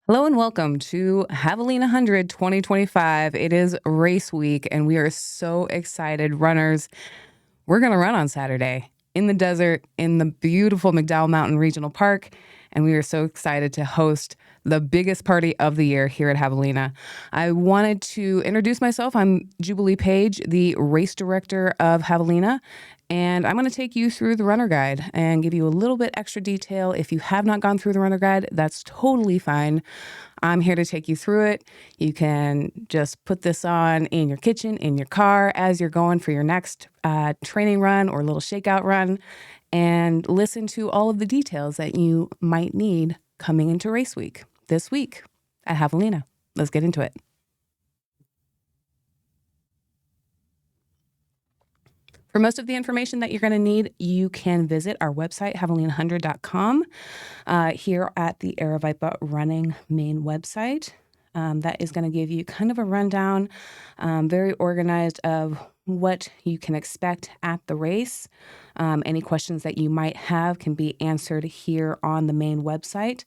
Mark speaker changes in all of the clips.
Speaker 1: Hello and welcome to Javelina 100 2025. It is race week and we are so excited. Runners, we're going to run on Saturday in the desert in the beautiful McDowell Mountain Regional Park. And we are so excited to host the biggest party of the year here at Javelina. I wanted to introduce myself. I'm Jubilee Page, the race director of Javelina. And I'm going to take you through the runner guide and give you a little bit extra detail. If you have not gone through the runner guide, that's totally fine. I'm here to take you through it. You can just put this on in your kitchen, in your car, as you're going for your next training run or little shakeout run, and listen to all of the details that you might need coming into race week this week at Javelina. Let's get into it. For most of the information that you're going to need, you can visit our website, javelina100.com, here at the Aravaipa Running main website. That is going to give you kind of a rundown, very organized of what you can expect at the race. Any questions that you might have can be answered here on the main website.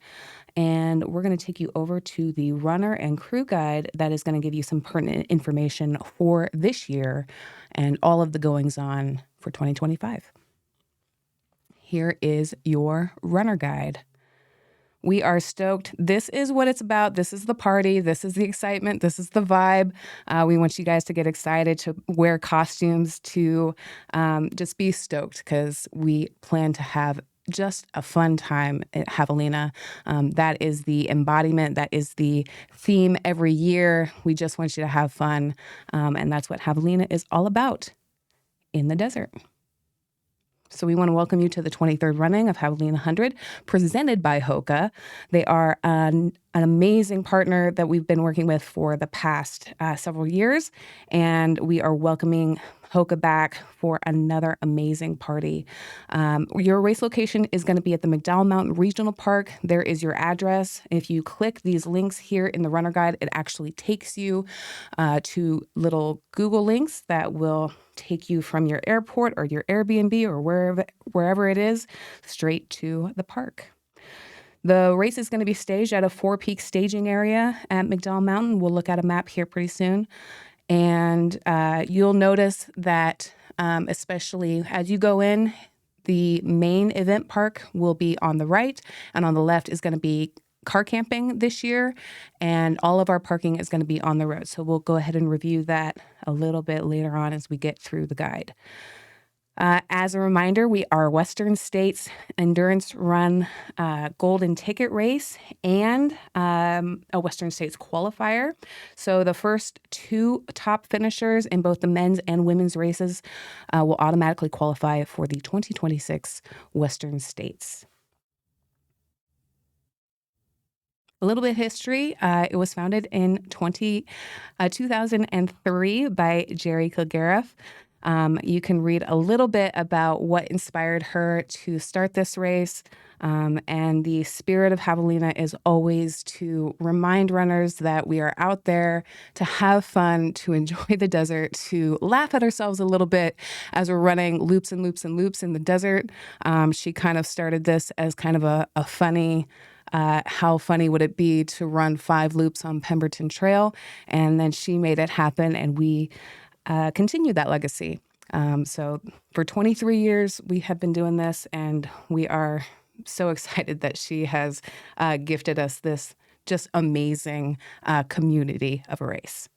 Speaker 1: And we're going to take you over to the runner and crew guide that is going to give you some pertinent information for this year and all of the goings on for 2025. Here is your runner guide. We are stoked. This is what it's about. This is the party. This is the excitement. This is the vibe. We want you guys to get excited, to wear costumes, to just be stoked because we plan to have just a fun time at Javelina. That is the embodiment. That is the theme every year. We just want you to have fun. And that's what Javelina is all about in the desert. So we want to welcome you to the 23rd running of Javelina 100, presented by Hoka. They are an amazing partner that we've been working with for the past several years, and we are welcoming Hoka back for another amazing party. Your race location is going to be at the McDowell Mountain Regional Park. There is your address. If you click these links here in the runner guide, it actually takes you to little Google links that will take you from your airport or your Airbnb or wherever it is straight to the park. The race is going to be staged at a 4-peak staging area at McDowell Mountain. We'll look at a map here pretty soon. And you'll notice that, especially as you go in, the main event park will be on the right, and on the left is going to be car camping this year, and all of our parking is going to be on the road. So we'll go ahead and review that a little bit later on as we get through the guide. As a reminder, we are Western States Endurance Run Golden Ticket Race and a Western States qualifier. So the first 2 top finishers in both the men's and women's races will automatically qualify for the 2026 Western States. A little bit of history. It was founded in 2003 by Jerry Kilgariff. You can read a little bit about what inspired her to start this race. And the spirit of Javelina is always to remind runners that we are out there to have fun, to enjoy the desert, to laugh at ourselves a little bit as we're running loops and loops and loops in the desert. She kind of started this as kind of a funny, how funny would it be to run 5 loops on Pemberton Trail? And then she made it happen, and we continued that legacy. So for 23 years, we have been doing this, and we are so excited that she has gifted us this just amazing community of a race.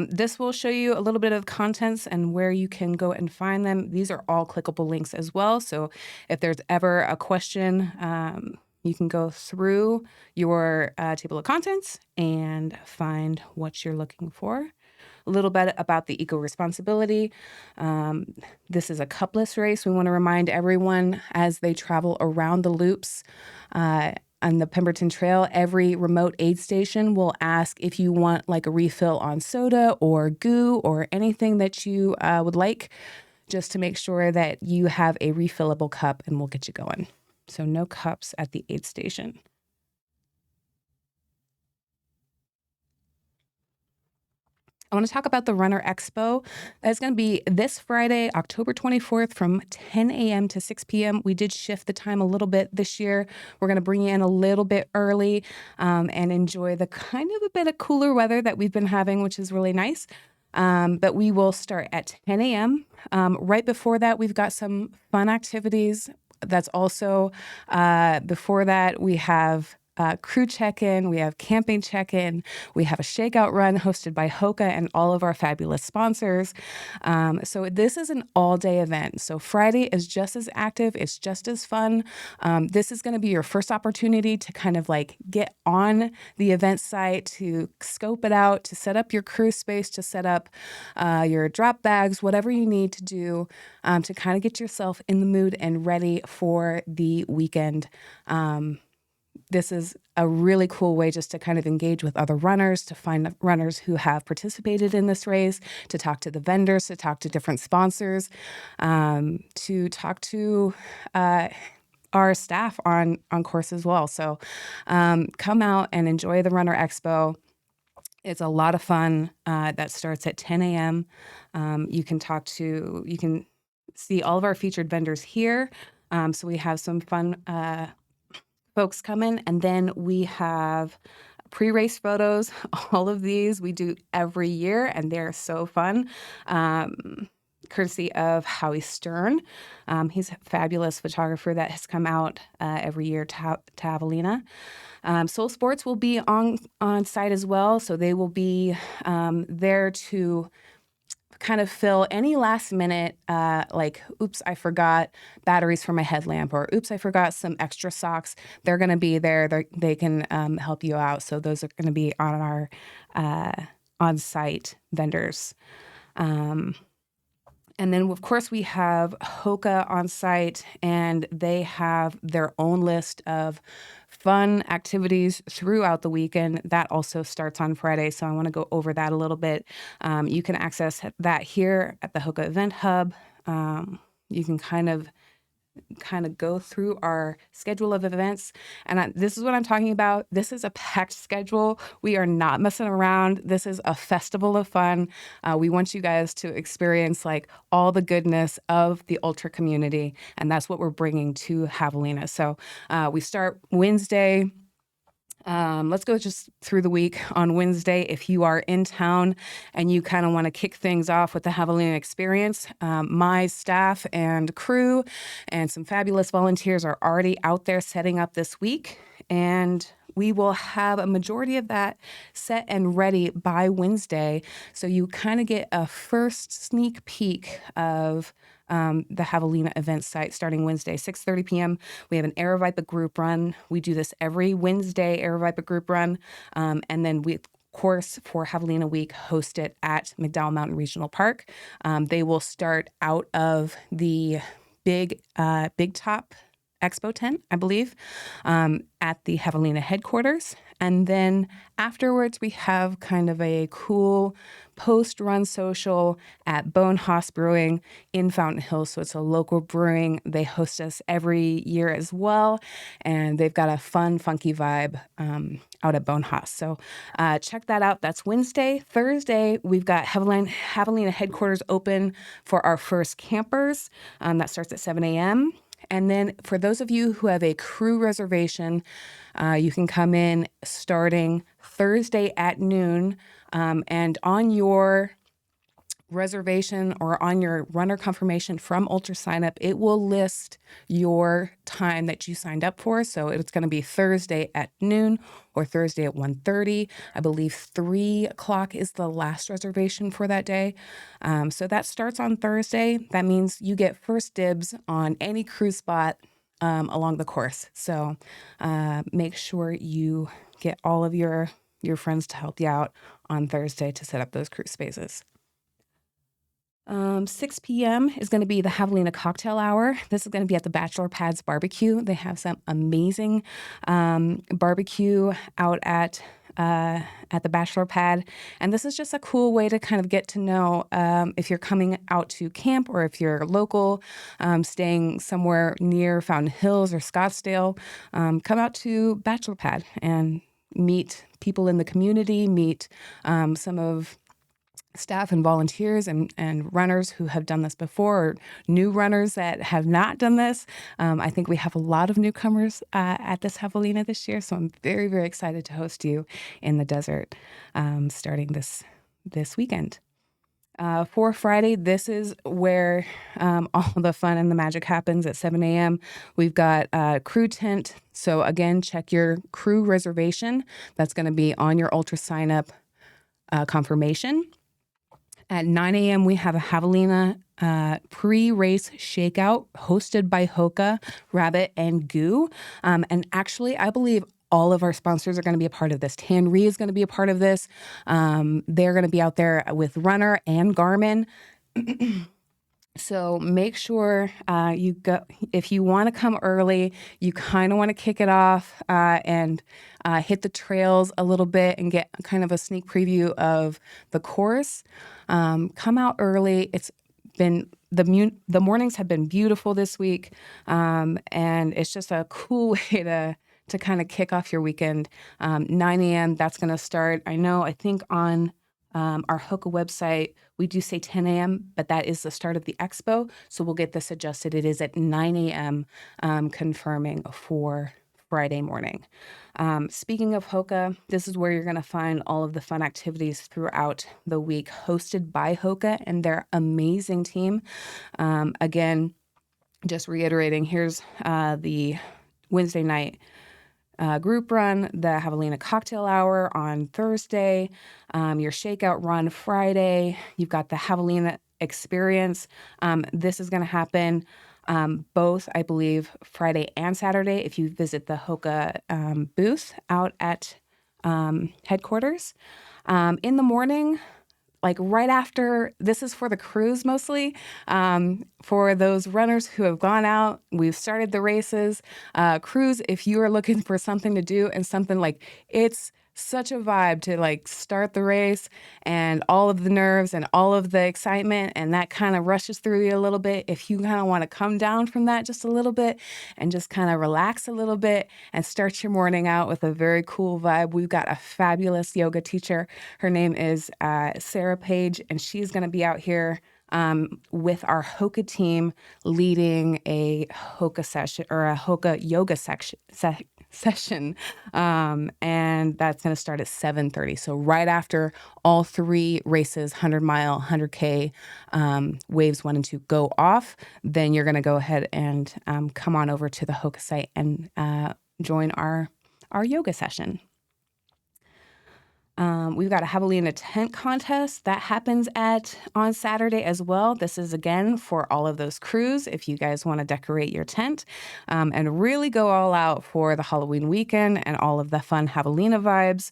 Speaker 1: This will show you a little bit of contents and where you can go and find them. These are all clickable links as well. So if there's ever a question, you can go through your table of contents and find what you're looking for. A little bit about the eco-responsibility. This is a cupless race. We want to remind everyone as they travel around the loops on the Pemberton Trail, every remote aid station will ask if you want like a refill on soda or goo or anything that you would like, just to make sure that you have a refillable cup, and we'll get you going. So no cups at the aid station. I want to talk about the Runner Expo. That's going to be this Friday, October 24th from 10 a.m. to 6 p.m. We did shift the time a little bit this year. We're going to bring you in a little bit early and enjoy the kind of a bit of cooler weather that we've been having, which is really nice. But we will start at 10 a.m. Right before that, we've got some fun activities. That's also before that, we have crew check-in, we have camping check-in, we have a shakeout run hosted by Hoka and all of our fabulous sponsors. So this is an all-day event. So Friday is just as active, it's just as fun. This is going to be your first opportunity to kind of like get on the event site, to scope it out, to set up your crew space, to set up your drop bags, whatever you need to do to kind of get yourself in the mood and ready for the weekend. This is a really cool way just to kind of engage with other runners, to find runners who have participated in this race, to talk to the vendors, to talk to different sponsors, to talk to our staff on course as well. So come out and enjoy the Runner Expo. It's a lot of fun. That starts at 10 a.m. You can see all of our featured vendors here. So we have some fun folks come in, and then we have pre-race photos. All of these we do every year, and they're so fun. Courtesy of Howie Stern. He's a fabulous photographer that has come out every year to Javelina. Soul Sports will be on site as well, so they will be there to kind of fill any last minute, like, oops, I forgot batteries for my headlamp, or oops, I forgot some extra socks. They're going to be there. They can help you out. So those are going to be on our on-site vendors. And then, of course, we have Hoka on site, and they have their own list of fun activities throughout the weekend. That also starts on Friday, so I want to go over that a little bit. You can access that here at the Hoka Event Hub. You can kind of go through our schedule of events. And this is what I'm talking about. This is a packed schedule. We are not messing around. This is a festival of fun. We want you guys to experience like all the goodness of the ultra community. And that's what we're bringing to Javelina. So we start Wednesday. Let's go just through the week. On Wednesday, if you are in town and you kind of want to kick things off with the Javelina experience, my staff and crew and some fabulous volunteers are already out there setting up this week. And we will have a majority of that set and ready by Wednesday. So you kind of get a first sneak peek of the Javelina event site starting Wednesday, 6:30 p.m. We have an Aravaipa group run. We do this every Wednesday, Aravaipa group run. And then we, of course, for Javelina Week, host it at McDowell Mountain Regional Park. They will start out of the big top expo tent, I believe, at the Javelina headquarters. And then afterwards, we have kind of a cool post-run social at Bone Hoss Brewing in Fountain Hills. So it's a local brewing. They host us every year as well. And they've got a fun, funky vibe out at Bone Hoss. So check that out. That's Wednesday. Thursday, we've got Javelina headquarters open for our first campers. That starts at 7 a.m. And then for those of you who have a crew reservation, you can come in starting Thursday at noon. And on your reservation or on your runner confirmation from Ultra Sign Up, it will list your time that you signed up for. So it's going to be Thursday at noon or Thursday at 1:30. I believe 3 o'clock is the last reservation for that day. So that starts on Thursday. That means you get first dibs on any cruise spot along the course. So make sure you get all of your friends to help you out on Thursday to set up those cruise spaces. 6 p.m. is going to be the Javelina cocktail hour. This is going to be at the Bachelor Pads Barbecue. They have some amazing barbecue out at the Bachelor Pad. And this is just a cool way to kind of get to know if you're coming out to camp or if you're local, staying somewhere near Fountain Hills or Scottsdale, come out to Bachelor Pad and meet people in the community, meet some of staff and volunteers and runners who have done this before, or new runners that have not done this. I think we have a lot of newcomers at this Javelina this year, so I'm very, very excited to host you in the desert starting this weekend. For Friday, this is where all the fun and the magic happens at 7 a.m. We've got a crew tent. So again, check your crew reservation. That's going to be on your ultra sign up confirmation. At 9 a.m., we have a Javelina pre-race shakeout hosted by Hoka, Rabbit, and Goo. And actually, I believe all of our sponsors are going to be a part of this. Tanri is going to be a part of this. They're going to be out there with Runner and Garmin. So make sure you go, if you want to come early, you kind of want to kick it off and hit the trails a little bit and get kind of a sneak preview of the course. Come out early. It's been the mornings have been beautiful this week, and it's just a cool way to kind of kick off your weekend. 9 a.m. That's going to start. I think on our Hoka website, we do say 10 a.m., but that is the start of the expo. So we'll get this adjusted. It is at 9 a.m. Confirming for Friday morning. Speaking of Hoka, this is where you're going to find all of the fun activities throughout the week, hosted by Hoka and their amazing team. Again, just reiterating, here's the Wednesday night group run, the Javelina cocktail hour on Thursday, your shakeout run Friday. You've got the Javelina experience. This is going to happen both, I believe, Friday and Saturday if you visit the Hoka booth out at headquarters. In the morning, like right after, this is for the crews mostly. For those runners who have gone out, we've started the races. Crews, if you are looking for something to do and something like, it's such a vibe to like start the race and all of the nerves and all of the excitement, and that kind of rushes through you a little bit. If you kind of want to come down from that just a little bit and just kind of relax a little bit and start your morning out with a very cool vibe, we've got a fabulous yoga teacher. Her name is Sarah Page, and she's going to be out here with our Hoka team leading a Hoka session or a Hoka yoga session. And that's going to start at 7:30. So right after all three races, 100-mile, 100K, waves 1 and 2 go off, then you're going to go ahead and come on over to the Hoka site and join our yoga session. We've got a Javelina tent contest that happens on Saturday as well. This is again for all of those crews. If you guys want to decorate your tent and really go all out for the Halloween weekend and all of the fun Javelina vibes,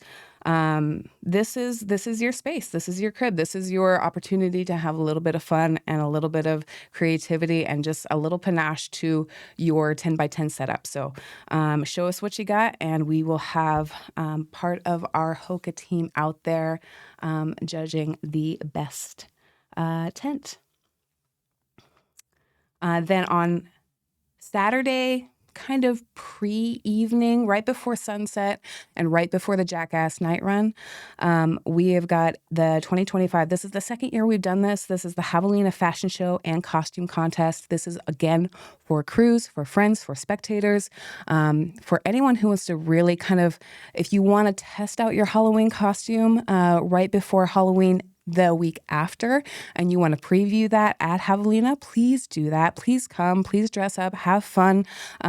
Speaker 1: this is your space. This is your crib. This is your opportunity to have a little bit of fun and a little bit of creativity and just a little panache to your 10 by 10 setup. So show us what you got, and we will have part of our Hoka team out there judging the best tent. Then on Saturday, kind of pre-evening, right before sunset and right before the Jackass night run, we have got the 2025. This is the second year we've done this. This is the Javelina fashion show and costume contest. This is again for crews, for friends, for spectators, for anyone who wants to really kind of, if you want to test out your Halloween costume right before Halloween the week after, and you want to preview that at Javelina, please do that. Please come, please dress up, have fun.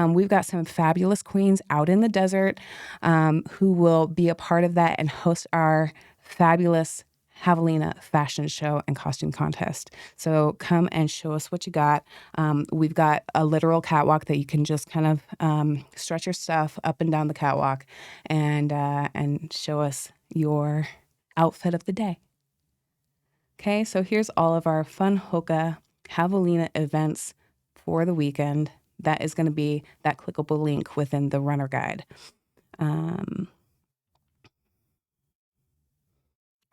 Speaker 1: We've got some fabulous queens out in the desert who will be a part of that and host our fabulous Javelina fashion show and costume contest. So come and show us what you got. We've got a literal catwalk that you can just kind of stretch your stuff up and down the catwalk and show us your outfit of the day. Okay, so here's all of our fun Hoka Javelina events for the weekend. That is going to be that clickable link within the runner guide. All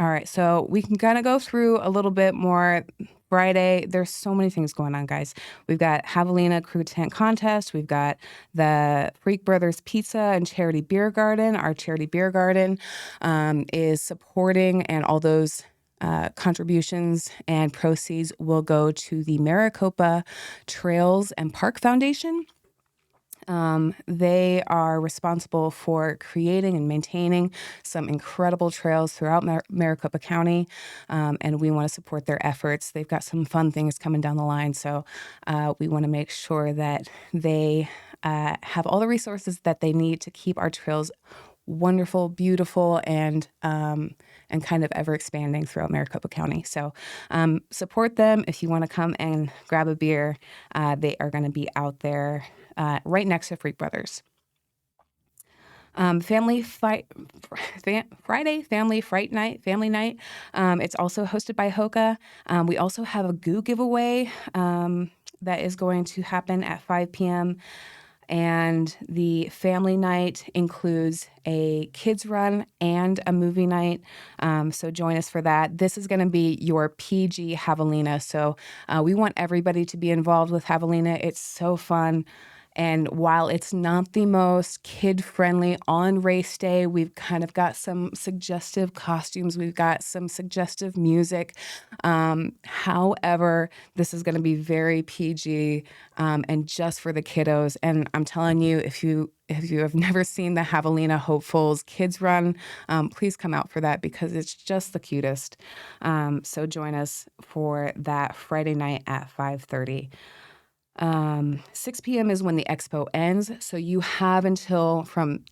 Speaker 1: right, so we can kind of go through a little bit more. Friday, there's so many things going on, guys. We've got Javelina Crew Tent Contest. We've got the Freak Brothers Pizza and Charity Beer Garden. Our Charity Beer Garden is supporting, and all those contributions and proceeds will go to the Maricopa Trails and Park Foundation. They are responsible for creating and maintaining some incredible trails throughout Maricopa County, and we want to support their efforts. They've got some fun things coming down the line, so we want to make sure that they have all the resources that they need to keep our trails wonderful, beautiful, and kind of ever expanding throughout Maricopa County. So support them if you want to come and grab a beer. They are going to be out there right next to Freak Brothers. Friday, Family Fright Night, Family Night. It's also hosted by Hoka. We also have a goo giveaway that is going to happen at 5 p.m. And the family night includes a kids run and a movie night. So join us for that. This is going to be your PG Javelina. So we want everybody to be involved with Javelina. It's so fun. And while it's not the most kid-friendly on race day, we've kind of got some suggestive costumes. We've got some suggestive music. However, this is going to be very PG and just for the kiddos. And I'm telling you, if you have never seen the Javelina Hopefuls Kids Run, please come out for that because it's just the cutest. So join us for that Friday night at 5:30. 6 p.m. is when the expo ends. So you have until from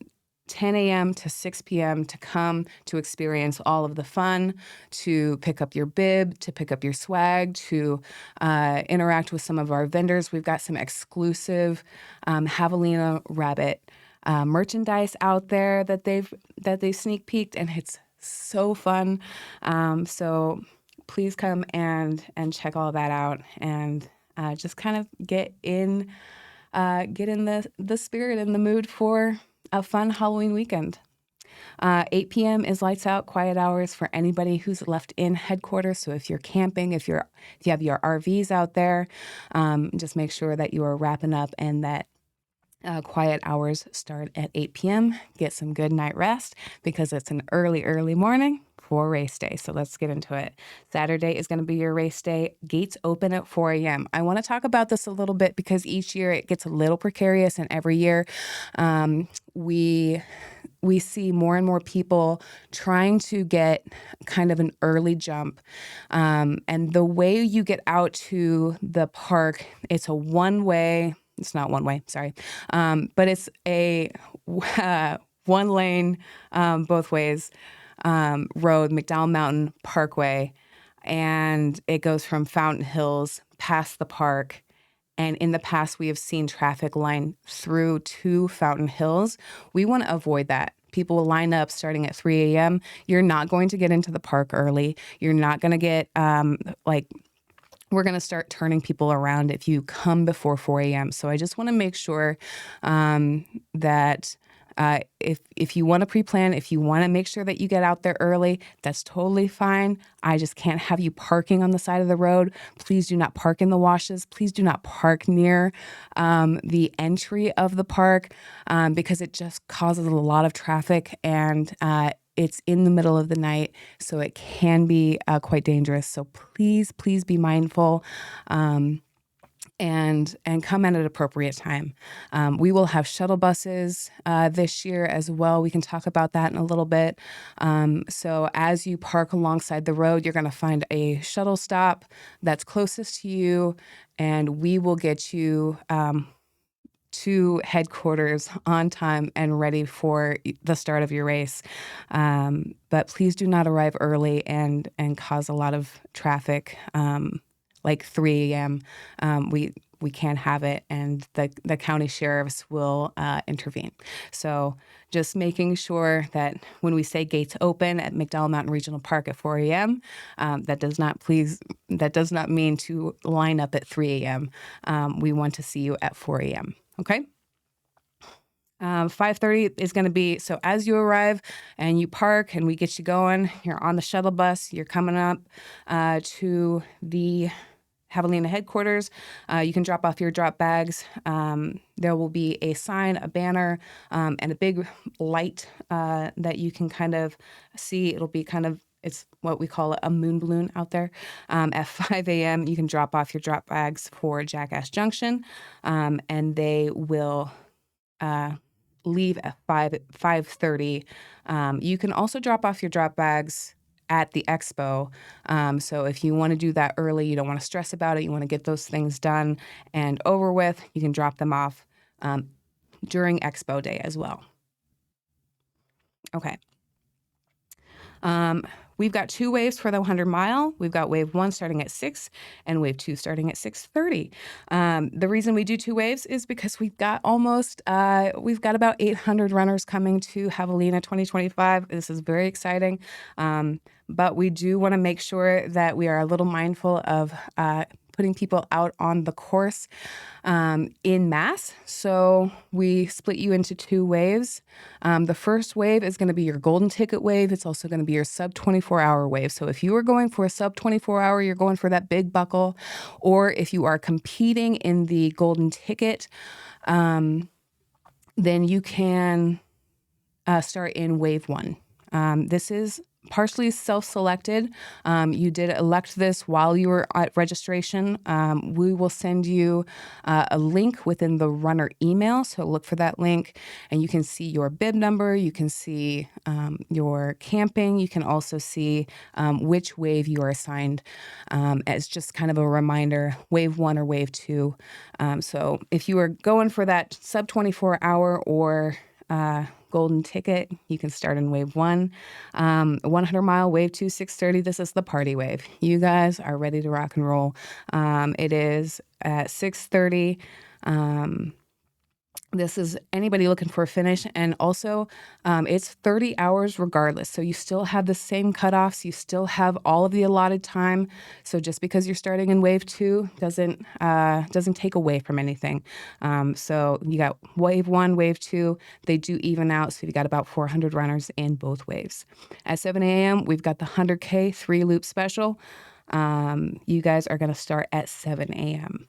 Speaker 1: 10 a.m. to 6 p.m. to come to experience all of the fun, to pick up your bib, to pick up your swag, to interact with some of our vendors. We've got some exclusive Javelina Rabbit merchandise out there that they sneak peeked, and it's so fun. So please come and check all that out and just kind of get in the spirit and the mood for a fun Halloween weekend. 8 p.m. is lights out, quiet hours for anybody who's left in headquarters. So if you're camping, if you have your RVs out there, just make sure that you are wrapping up and that quiet hours start at 8 p.m. Get some good night rest because it's an early morning for race day. So let's get into it. Saturday is going to be your race day. Gates open at 4 a.m. I want to talk about this a little bit because each year it gets a little precarious, and every year we see more and more people trying to get kind of an early jump. And the way you get out to the park, it's a one-way. It's not one way, sorry. But it's a one lane, both ways, road, McDowell Mountain Parkway. And it goes from Fountain Hills past the park. And in the past, we have seen traffic line through to Fountain Hills. We want to avoid that. People will line up starting at 3 a.m. You're not going to get into the park early. You're not going to get we're going to start turning people around if you come before 4 a.m. So I just want to make sure that if you want to pre-plan, if you want to make sure that you get out there early, that's totally fine. I just can't have you parking on the side of the road. Please do not park in the washes. Please do not park near the entry of the park because it just causes a lot of traffic, and it's in the middle of the night, so it can be quite dangerous. So please be mindful and come at an appropriate time. We will have shuttle buses this year as well. We can talk about that in a little bit. So as you park alongside the road, you're going to find a shuttle stop that's closest to you, and we will get you to headquarters on time and ready for the start of your race. But please do not arrive early and cause a lot of traffic, like 3 a.m. We can't have it, and the county sheriffs will intervene. So just making sure that when we say gates open at McDowell Mountain Regional Park at 4 a.m., that does not mean to line up at 3 a.m. We want to see you at 4 a.m. Okay. 5:30 is going to be, so as you arrive and you park and we get you going, you're on the shuttle bus, you're coming up to the Javelina headquarters. You can drop off your drop bags. There will be a sign, a banner, and a big light that you can kind of see. It'll be kind of it's what we call a moon balloon out there. At 5 a.m., you can drop off your drop bags for Jackass Junction, and they will leave at 5:30. You can also drop off your drop bags at the expo. So if you want to do that early, you don't want to stress about it, you want to get those things done and over with, you can drop them off during expo day as well. Okay. We've got 2 waves for the 100-mile. We've got wave 1 starting at 6 and wave 2 starting at 6:30. The reason we do 2 waves is because we've got about 800 runners coming to Javelina 2025. This is very exciting. But we do want to make sure that we are a little mindful of putting people out on the course in mass. So we split you into 2 waves. The first wave is going to be your golden ticket wave. It's also going to be your sub 24-hour wave. So if you are going for a sub 24-hour, you're going for that big buckle, or if you are competing in the golden ticket, then you can start in wave 1. This is partially self-selected. You did elect this while you were at registration. We will send you a link within the runner email. So look for that link and you can see your bib number. You can see your camping. You can also see which wave you are assigned as just kind of a reminder, wave 1 or wave 2. So if you are going for that sub 24-hour or golden ticket, you can start in wave 1. 100-mile wave 2, 6:30. This is the party wave. You guys are ready to rock and roll. It is at 6:30. This is anybody looking for a finish. And also, it's 30 hours regardless. So you still have the same cutoffs. You still have all of the allotted time. So just because you're starting in wave 2 doesn't take away from anything. So you got wave 1, wave 2. They do even out. So you got about 400 runners in both waves. At 7 a.m., we've got the 100K 3-loop special. You guys are going to start at 7 a.m.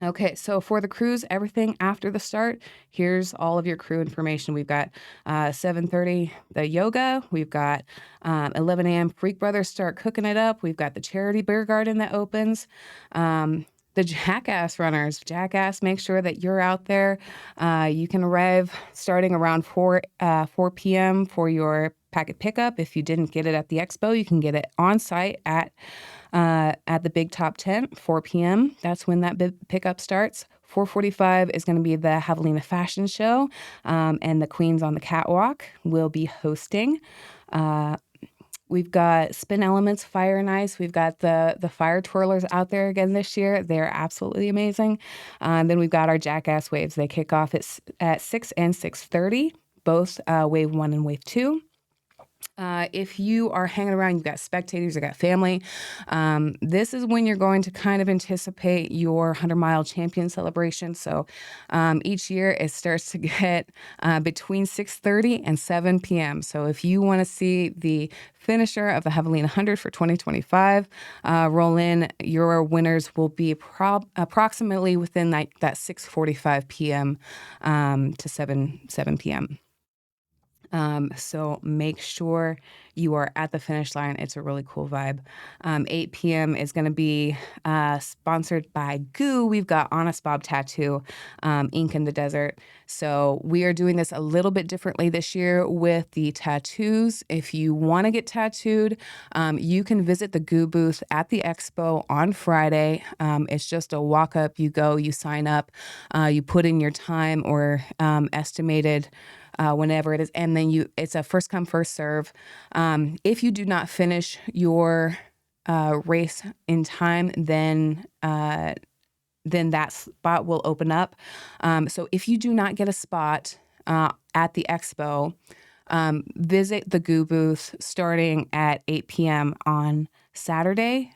Speaker 1: Okay, so for the crews, everything after the start, here's all of your crew information. We've got 7:30, the yoga. We've got 11 a.m. Freak Brothers start cooking it up. We've got the charity beer garden that opens. The Jackass runners. Jackass, make sure that you're out there. You can arrive starting around 4 p.m. for your packet pickup. If you didn't get it at the expo, you can get it on site at the Big Top Tent, 4 p.m. That's when that pickup starts. 4:45 is going to be the Javelina Fashion Show, and the Queens on the Catwalk will be hosting. We've got Spin Elements, Fire and Ice. We've got the fire twirlers out there again this year. They're absolutely amazing. Then we've got our Jackass waves. They kick off at 6 and 6:30, both wave 1 and wave 2. If you are hanging around, you've got spectators, you've got family, this is when you're going to kind of anticipate your 100-mile champion celebration. So each year it starts to get between 6:30 and 7 p.m. So if you want to see the finisher of the Javelina 100 for 2025 roll in, your winners will be approximately within that 6:45 p.m. to 7 p.m. So make sure you are at the finish line. It's a really cool vibe. 8 p.m. is going to be sponsored by Goo. We've got Honest Bob Tattoo, Ink in the Desert. So we are doing this a little bit differently this year with the tattoos. If you want to get tattooed, you can visit the Goo booth at the expo on Friday. It's just a walk up. You go, you sign up, you put in your time or estimated whenever it is. And then it's a first come, first serve. If you do not finish your race in time, then that spot will open up. So if you do not get a spot at the expo, visit the Goo booth starting at 8 p.m. on Saturday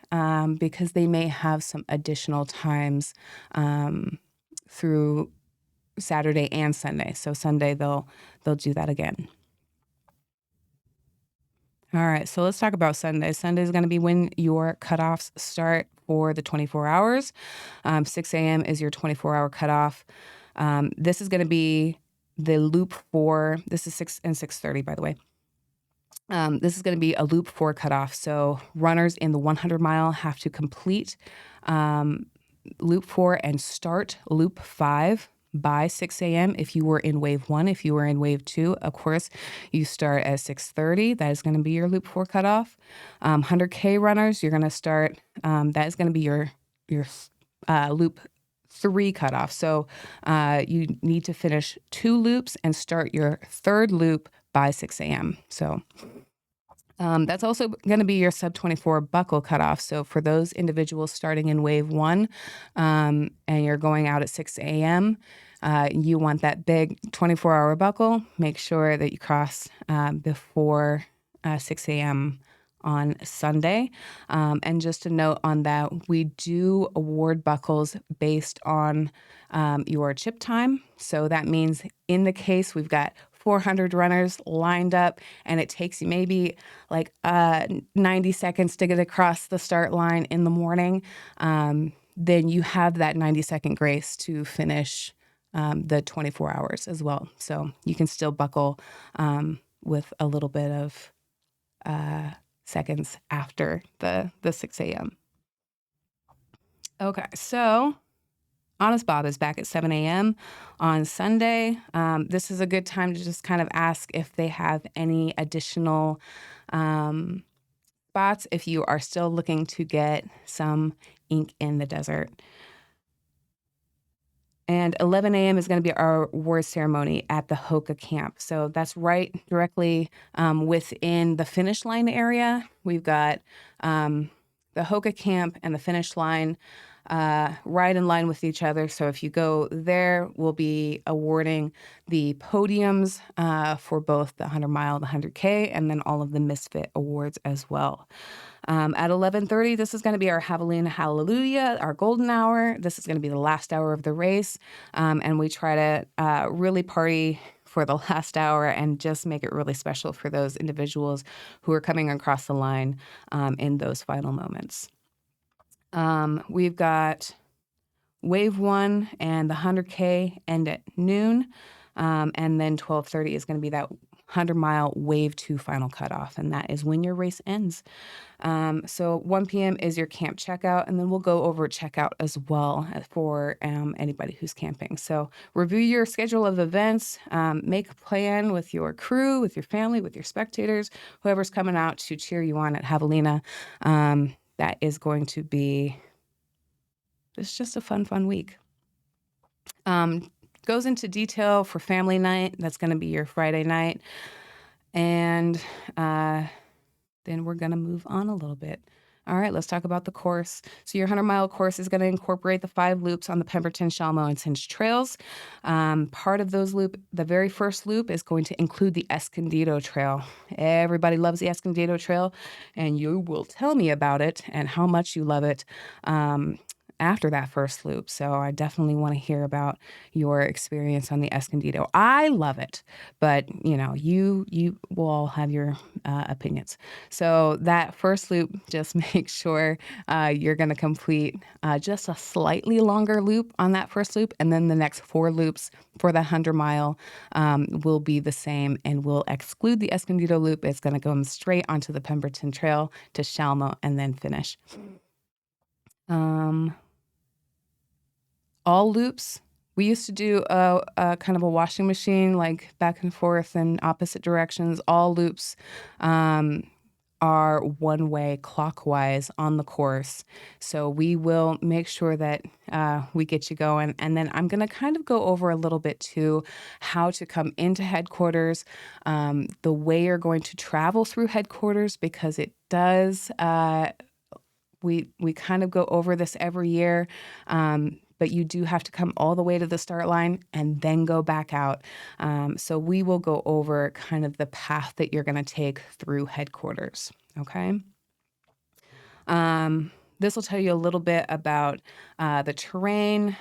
Speaker 1: because they may have some additional times through Saturday and Sunday. So Sunday they'll do that again. All right, so let's talk about Sunday. Sunday is going to be when your cutoffs start for the 24 hours. 6 a.m. is your 24-hour cutoff. This is going to be the loop for, this is 6 and 6:30, by the way. This is going to be a loop 4 cutoff. So runners in the 100 mile have to complete loop 4 and start loop 5 by 6 a.m. if you were in wave 1. If you were in wave 2, of course, you start at 6:30. That is going to be your loop 4 cutoff. 100K runners, you're going to start, that is going to be your loop 3 cutoff. So you need to finish 2 loops and start your 3rd loop by 6 a.m. So that's also going to be your sub 24 buckle cutoff. So for those individuals starting in wave 1 and you're going out at 6 a.m., you want that big 24-hour buckle. Make sure that you cross before 6 a.m. on Sunday. And just a note on that, we do award buckles based on your chip time. So that means in the case we've got 400 runners lined up and it takes you maybe like 90 seconds to get across the start line in the morning, then you have that 90-second grace to finish the 24 hours as well. So you can still buckle with a little bit of seconds after the 6 a.m. Okay, so Honest Bob is back at 7 a.m. on Sunday. This is a good time to just kind of ask if they have any additional spots if you are still looking to get some ink in the desert. And 11 a.m. is going to be our award ceremony at the Hoka camp. So that's right directly within the finish line area. We've got the Hoka camp and the finish line right in line with each other. So if you go there, we'll be awarding the podiums for both the 100 mile, the 100K, and then all of the Misfit awards as well. At 11:30, this is going to be our Javelina Hallelujah, our golden hour. This is going to be the last hour of the race. And we try to really party for the last hour and just make it really special for those individuals who are coming across the line in those final moments. We've got wave 1 and the 100K end at noon. And then 12:30 is going to be that 100-mile wave 2 final cutoff. And that is when your race ends. So 1 p.m. is your camp checkout. And then we'll go over checkout as well for anybody who's camping. So review your schedule of events. Make a plan with your crew, with your family, with your spectators, whoever's coming out to cheer you on at Javelina. That is going to be, it's just a fun week. Goes into detail for family night. That's going to be your Friday night. And then we're going to move on a little bit. All right, let's talk about the course. So your 100-mile course is going to incorporate the 5 loops on the Pemberton, Shalmo, and Cinch trails. Part of those loop, the very first loop is going to include the Escondido Trail. Everybody loves the Escondido Trail, and you will tell me about it and how much you love it after that first loop. So I definitely want to hear about your experience on the Escondido. I love it, but you will all have your opinions. So that first loop, just make sure you're going to complete just a slightly longer loop on that first loop. And then the next 4 loops for the 100-mile will be the same, and we'll exclude the Escondido loop. It's going to go straight onto the Pemberton Trail to Shalmo and then finish. All loops, we used to do a kind of a washing machine, like back and forth in opposite directions. All loops are one-way clockwise on the course. So we will make sure that we get you going. And then I'm going to kind of go over a little bit too, how to come into headquarters, the way you're going to travel through headquarters, because it does, we kind of go over this every year. But you do have to come all the way to the start line and then go back out. So we will go over kind of the path that you're going to take through headquarters, okay? This will tell you a little bit about the terrain,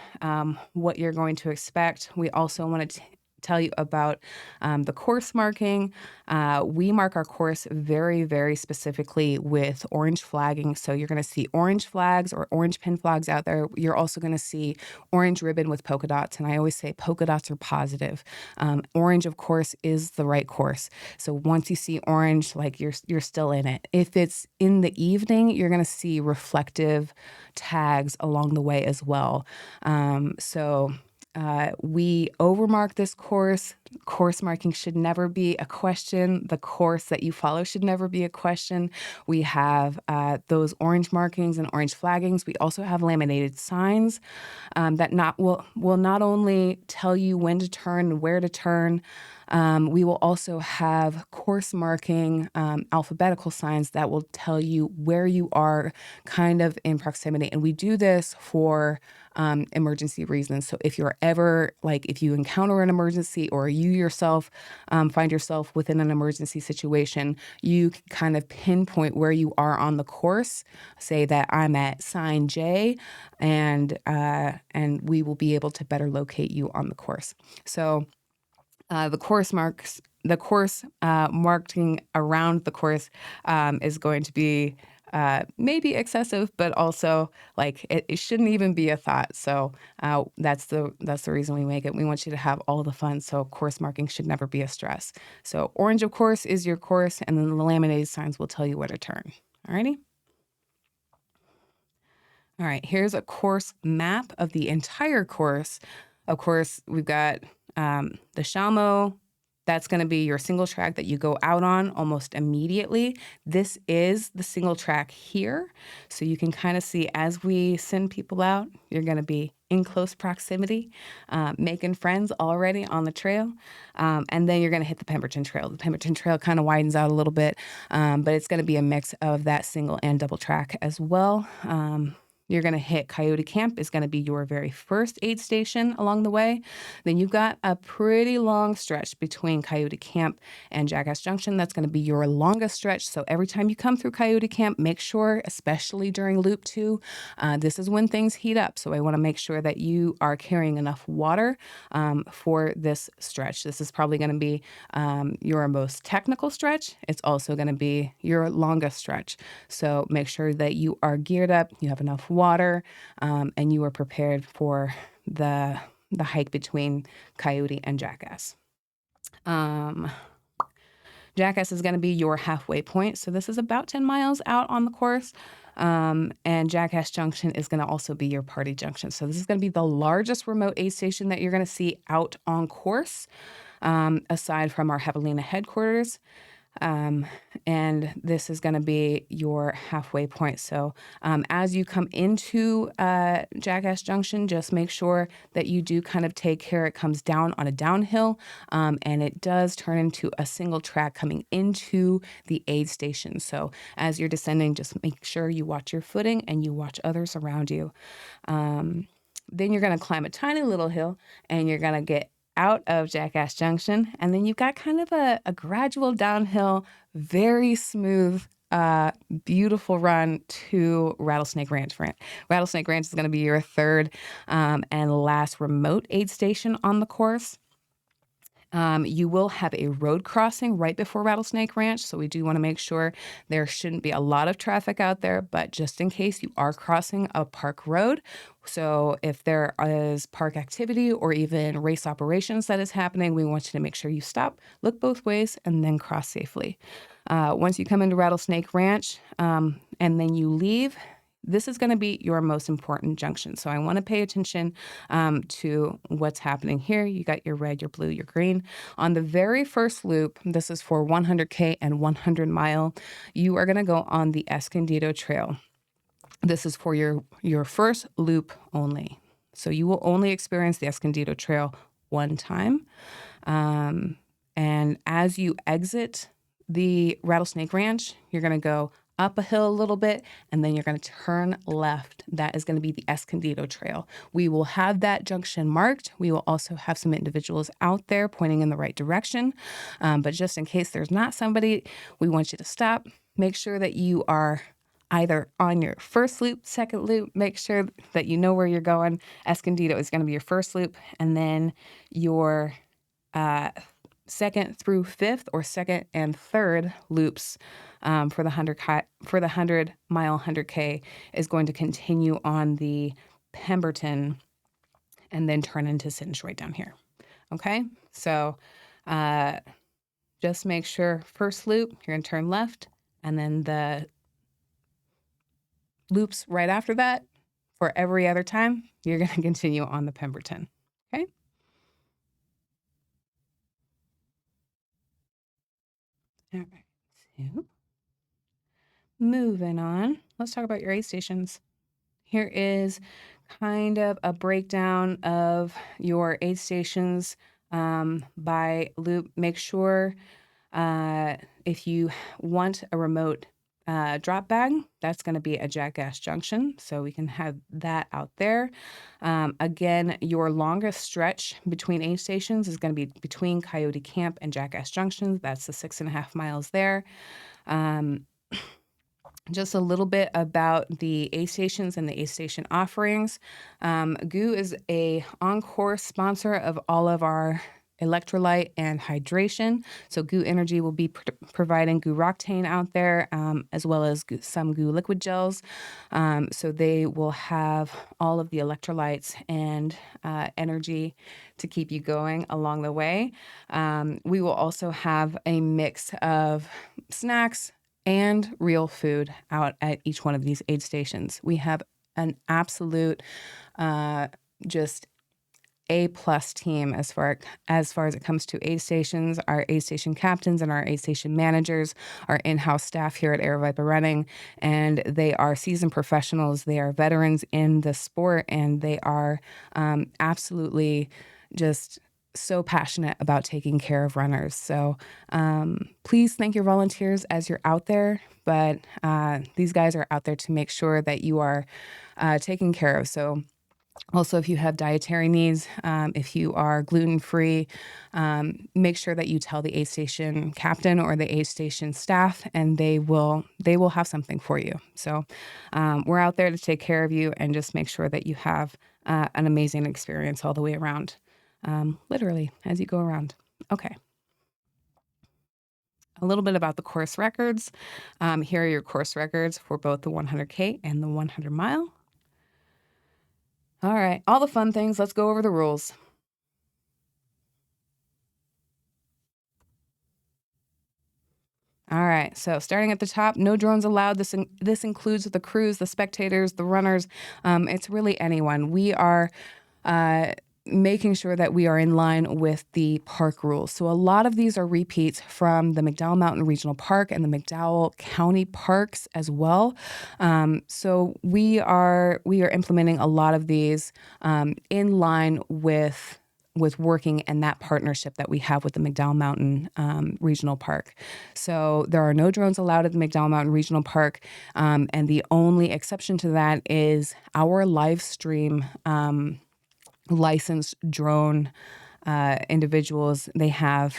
Speaker 1: what you're going to expect. We also want to tell you about the course marking. We mark our course very, very specifically with orange flagging. So you're going to see orange flags or orange pin flags out there. You're also going to see orange ribbon with polka dots. And I always say polka dots are positive. Orange, of course, is the right course. So once you see orange, like you're still in it. If it's in the evening, you're going to see reflective tags along the way as well. We overmark this course. Course marking should never be a question. The course that you follow should never be a question. We have those orange markings and orange flaggings. We also have laminated signs that will not only tell you when to turn and where to turn. We will also have course marking alphabetical signs that will tell you where you are kind of in proximity. And we do this for emergency reasons. So if you're ever, like if you encounter an emergency or you yourself find yourself within an emergency situation, you can kind of pinpoint where you are on the course. Say that I'm at sign J, and we will be able to better locate you on the course. So the course marking around the course is going to be maybe excessive, but also like it shouldn't even be a thought. So that's the reason we make it. We want you to have all the fun. So course marking should never be a stress. So orange, of course, is your course, and then the laminated signs will tell you where to turn. Alrighty. All right, here's a course map of the entire course. Of course, we've got the Shamo. That's going to be your single track that you go out on almost immediately. This is the single track here. So you can kind of see as we send people out, you're going to be in close proximity, making friends already on the trail. And then you're going to hit the Pemberton Trail. The Pemberton Trail kind of widens out a little bit, but it's going to be a mix of that single and double track as well. You're going to hit Coyote Camp is going to be your very first aid station along the way. Then you've got a pretty long stretch between Coyote Camp and Jackass Junction. That's going to be your longest stretch. So every time you come through Coyote Camp, make sure, especially during Loop 2, this is when things heat up. So I want to make sure that you are carrying enough water for this stretch. This is probably going to be your most technical stretch. It's also going to be your longest stretch. So make sure that you are geared up, you have enough water, and you are prepared for the hike between Coyote and Jackass. Jackass is going to be your halfway point. So this is about 10 miles out on the course. And Jackass Junction is going to also be your party junction. So this is going to be the largest remote aid station that you're going to see out on course, aside from our Javelina headquarters. And this is going to be your halfway point. So as you come into Jackass Junction, just make sure that you do kind of take care. It comes down on a downhill, and it does turn into a single track coming into the aid station. So as you're descending, just make sure you watch your footing and you watch others around you. Then you're going to climb a tiny little hill, and you're going to get out of Jackass Junction, and then you've got kind of a gradual downhill, very smooth, beautiful run to Rattlesnake Ranch. Rattlesnake Ranch is going to be your third and last remote aid station on the course. You will have a road crossing right before Rattlesnake Ranch, so we do want to make sure there shouldn't be a lot of traffic out there, but just in case, you are crossing a park road. So if there is park activity or even race operations that is happening, we want you to make sure you stop, look both ways, and then cross safely. Once you come into Rattlesnake Ranch and then you leave, this is going to be your most important junction. So I want to pay attention to what's happening here. You got your red, your blue, your green. On the very first loop, this is for 100K and 100 mile, you are going to go on the Escondido Trail. This is for your first loop only. So you will only experience the Escondido Trail one time. And as you exit the Rattlesnake Ranch, you're going to go up a hill a little bit, and then you're going to turn left. That is going to be the Escondido Trail. We will have that junction marked. We will also have some individuals out there pointing in the right direction. But just in case there's not somebody, we want you to stop. Make sure that you are either on your first loop, second loop. Make sure that you know where you're going. Escondido is going to be your first loop, and then your second through fifth or second and third loops for the 100-mile 100K is going to continue on the Pemberton and then turn into Singe right down here. Okay, so just make sure first loop, you're going to turn left, and then the loops right after that, for every other time, you're going to continue on the Pemberton. Okay. All right. So moving on, let's talk about your aid stations. Here is kind of a breakdown of your aid stations by loop. Make sure if you want a remote drop bag, that's going to be a Jackass Junction, so we can have that out there. Again, your longest stretch between aid stations is going to be between Coyote Camp and Jackass Junction. That's the 6.5 miles there. Just a little bit about the aid stations and the aid station offerings. GU is a on-course sponsor of all of our electrolyte and hydration. So GU Energy will be providing GU Roctane out there, as well as some GU liquid gels. So they will have all of the electrolytes and energy to keep you going along the way. We will also have a mix of snacks and real food out at each one of these aid stations. We have an absolute just A+ team as far as it comes to aid stations. Our aid station captains and our aid station managers are in-house staff here at Aravaipa Running, and they are seasoned professionals. They are veterans in the sport, and they are absolutely just so passionate about taking care of runners. So please thank your volunteers as you're out there, but these guys are out there to make sure that you are taken care of. So also, if you have dietary needs, if you are gluten-free, make sure that you tell the aid station captain or the aid station staff, and they will have something for you. So we're out there to take care of you and just make sure that you have an amazing experience all the way around, literally, as you go around. Okay. A little bit about the course records. Here are your course records for both the 100K and the 100-mile. All right, all the fun things. Let's go over the rules. All right, so starting at the top, no drones allowed. This includes the crews, the spectators, the runners. It's really anyone. We are making sure that we are in line with the park rules. So a lot of these are repeats from the McDowell Mountain Regional Park and the McDowell County Parks as well. So we are implementing a lot of these in line with working and that partnership that we have with the McDowell Mountain Regional Park. So there are no drones allowed at the McDowell Mountain Regional Park, and the only exception to that is our live stream licensed drone individuals. They have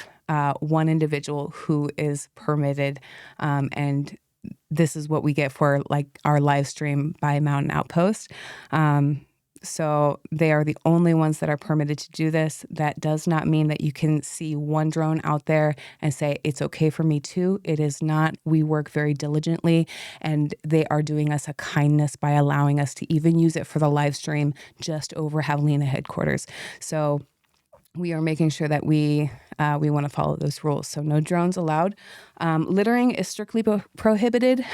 Speaker 1: one individual who is permitted, and this is what we get for like our live stream by Mountain Outpost. So they are the only ones that are permitted to do this. That does not mean that you can see one drone out there and say, it's okay for me too. It is not. We work very diligently, and they are doing us a kindness by allowing us to even use it for the live stream just over Javelina headquarters. So we are making sure that we want to follow those rules. So no drones allowed. Littering is strictly prohibited.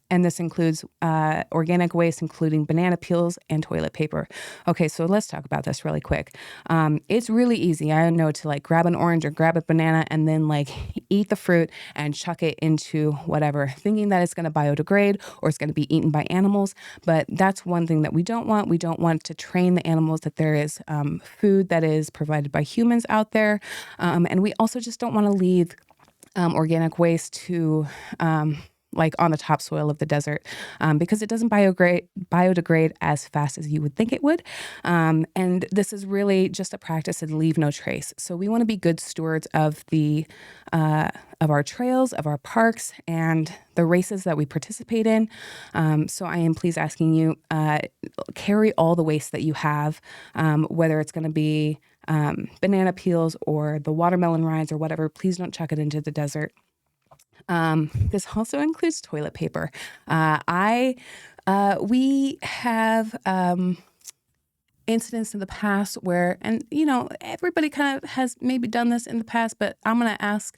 Speaker 1: And this includes organic waste, including banana peels and toilet paper. Okay, so let's talk about this really quick. It's really easy, I know, to like grab an orange or grab a banana and then like eat the fruit and chuck it into whatever, thinking that it's going to biodegrade or it's going to be eaten by animals. But that's one thing that we don't want. We don't want to train the animals that there is food that is provided by humans out there. And we also just don't want to leave organic waste to like on the topsoil of the desert, because it doesn't biodegrade as fast as you would think it would. And this is really just a practice and leave no trace. So we want to be good stewards of of our trails, of our parks, and the races that we participate in. So I am please asking you, carry all the waste that you have, whether it's going to be banana peels or the watermelon rinds or whatever, please don't chuck it into the desert. This also includes toilet paper. We have incidents in the past where, and everybody kind of has maybe done this in the past, but I'm going to ask,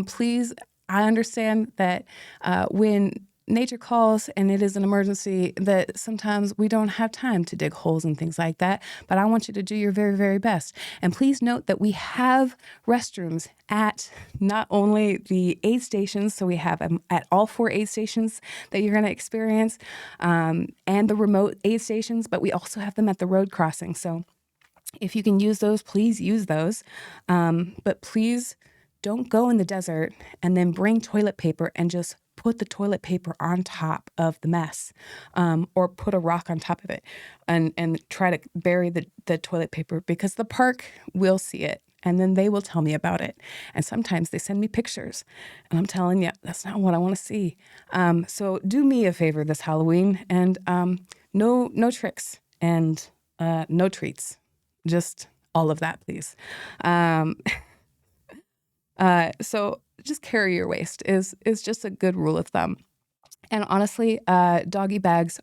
Speaker 1: please, I understand that when nature calls and it is an emergency, that sometimes we don't have time to dig holes and things like that, but I want you to do your very, very best. And please note that we have restrooms at not only the aid stations, so we have them at all 4 aid stations that you're going to experience, and the remote aid stations, but we also have them at the road crossing. So if you can use those, please use those. But please don't go in the desert and then bring toilet paper and just put the toilet paper on top of the mess, or put a rock on top of it and try to bury the toilet paper, because the park will see it and then they will tell me about it. And sometimes they send me pictures and I'm telling you, that's not what I want to see. So do me a favor this Halloween and no tricks and no treats, just all of that, please. So just carry your waste is just a good rule of thumb. And honestly, doggy bags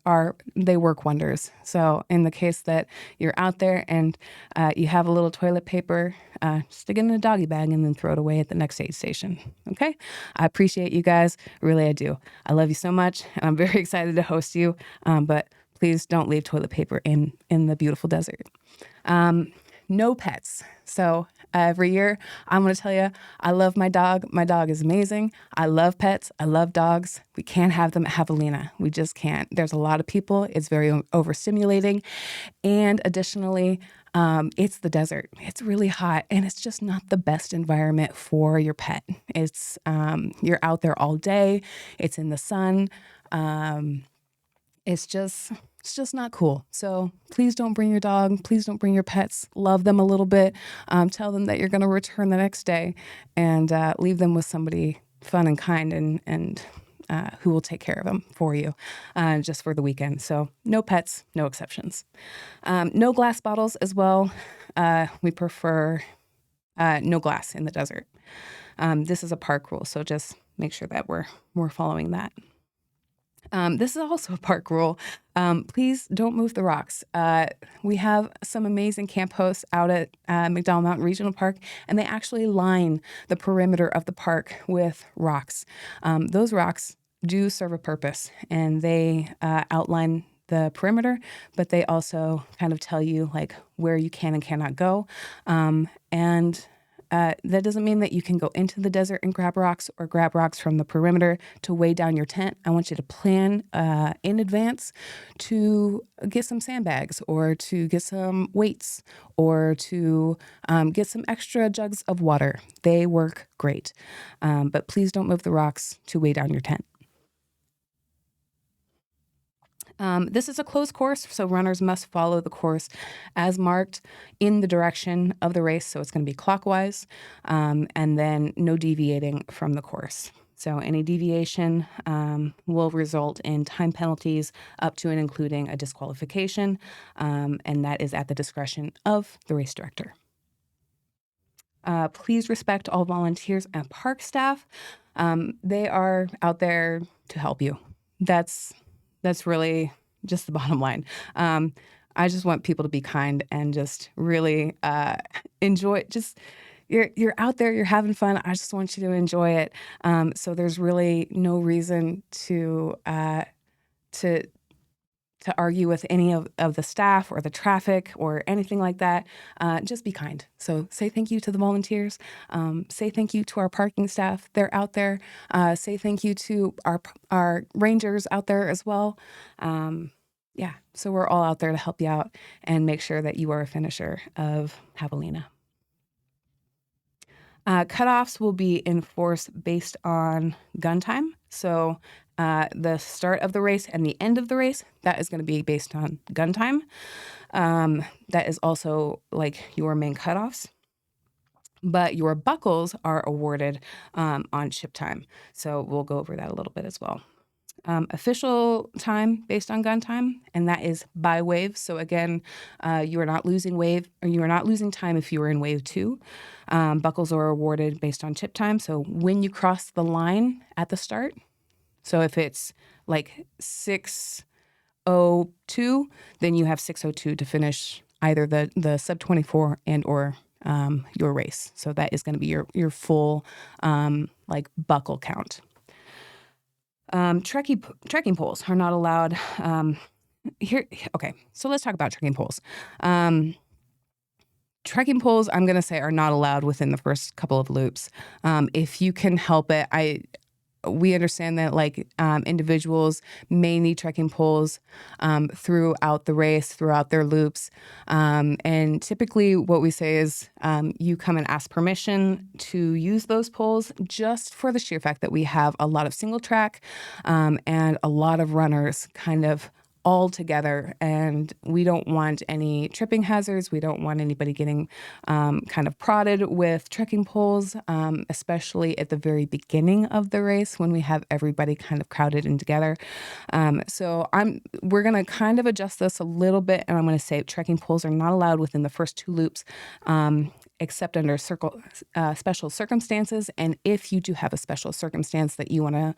Speaker 1: they work wonders. So in the case that you're out there and you have a little toilet paper, stick it in a doggy bag and then throw it away at the next aid station. Okay? I appreciate you guys. Really, I do. I love you so much. And I'm very excited to host you. But please don't leave toilet paper in the beautiful desert. No pets. So every year, I'm going to tell you, I love my dog. My dog is amazing. I love pets. I love dogs. We can't have them at Javelina. We just can't. There's a lot of people. It's very overstimulating. And additionally, it's the desert. It's really hot and it's just not the best environment for your pet. It's, you're out there all day. It's in the sun. It's just not cool. So please don't bring your dog. Please don't bring your pets. Love them a little bit. Tell them that you're going to return the next day and leave them with somebody fun and kind and who will take care of them for you just for the weekend. So no pets, no exceptions. No glass bottles as well. We prefer no glass in the desert. This is a park rule, so just make sure that we're following that. This is also a park rule. Please don't move the rocks. We have some amazing camp hosts out at McDowell Mountain Regional Park, and they actually line the perimeter of the park with rocks. Those rocks do serve a purpose, and they outline the perimeter, but they also kind of tell you like where you can and cannot go. That doesn't mean that you can go into the desert and grab rocks or grab rocks from the perimeter to weigh down your tent. I want you to plan in advance to get some sandbags or to get some weights or to get some extra jugs of water. They work great. But please don't move the rocks to weigh down your tent. This is a closed course, so runners must follow the course as marked in the direction of the race. So it's going to be clockwise, and then no deviating from the course. So any deviation will result in time penalties up to and including a disqualification, and that is at the discretion of the race director. Please respect all volunteers and park staff. They are out there to help you. That's really just the bottom line. I just want people to be kind and just really enjoy. Just you're out there, you're having fun. I just want you to enjoy it. So there's really no reason to argue with any of the staff or the traffic or anything like that. Just be kind. So say thank you to the volunteers. Say thank you to our parking staff. They're out there. Say thank you to our rangers out there as well. So we're all out there to help you out and make sure that you are a finisher of Javelina. Cutoffs will be enforced based on gun time. So the start of the race and the end of the race, that is going to be based on gun time. That is also like your main cutoffs. But your buckles are awarded on ship time. So we'll go over that a little bit as well. official time based on gun time, and that is by wave. So again, you are not losing time if you are in wave 2. Buckles are awarded based on chip time. So when you cross the line at the start, so if it's like 6:02, then you have 6:02 to finish either the sub 24 and or your race. So that is going to be your full like buckle count. Trekking poles are not allowed here. Okay, so let's talk about trekking poles. Trekking poles, I'm going to say, are not allowed within the first couple of loops. If you can help it, we understand that like individuals may need trekking poles throughout the race, throughout their loops. And typically what we say is you come and ask permission to use those poles just for the sheer fact that we have a lot of single track and a lot of runners kind of all together, and we don't want any tripping hazards. We don't want anybody getting kind of prodded with trekking poles, especially at the very beginning of the race when we have everybody kind of crowded in together. So we're going to kind of adjust this a little bit, and I'm going to say trekking poles are not allowed within the first 2 loops. Except under special circumstances. And if you do have a special circumstance that you want to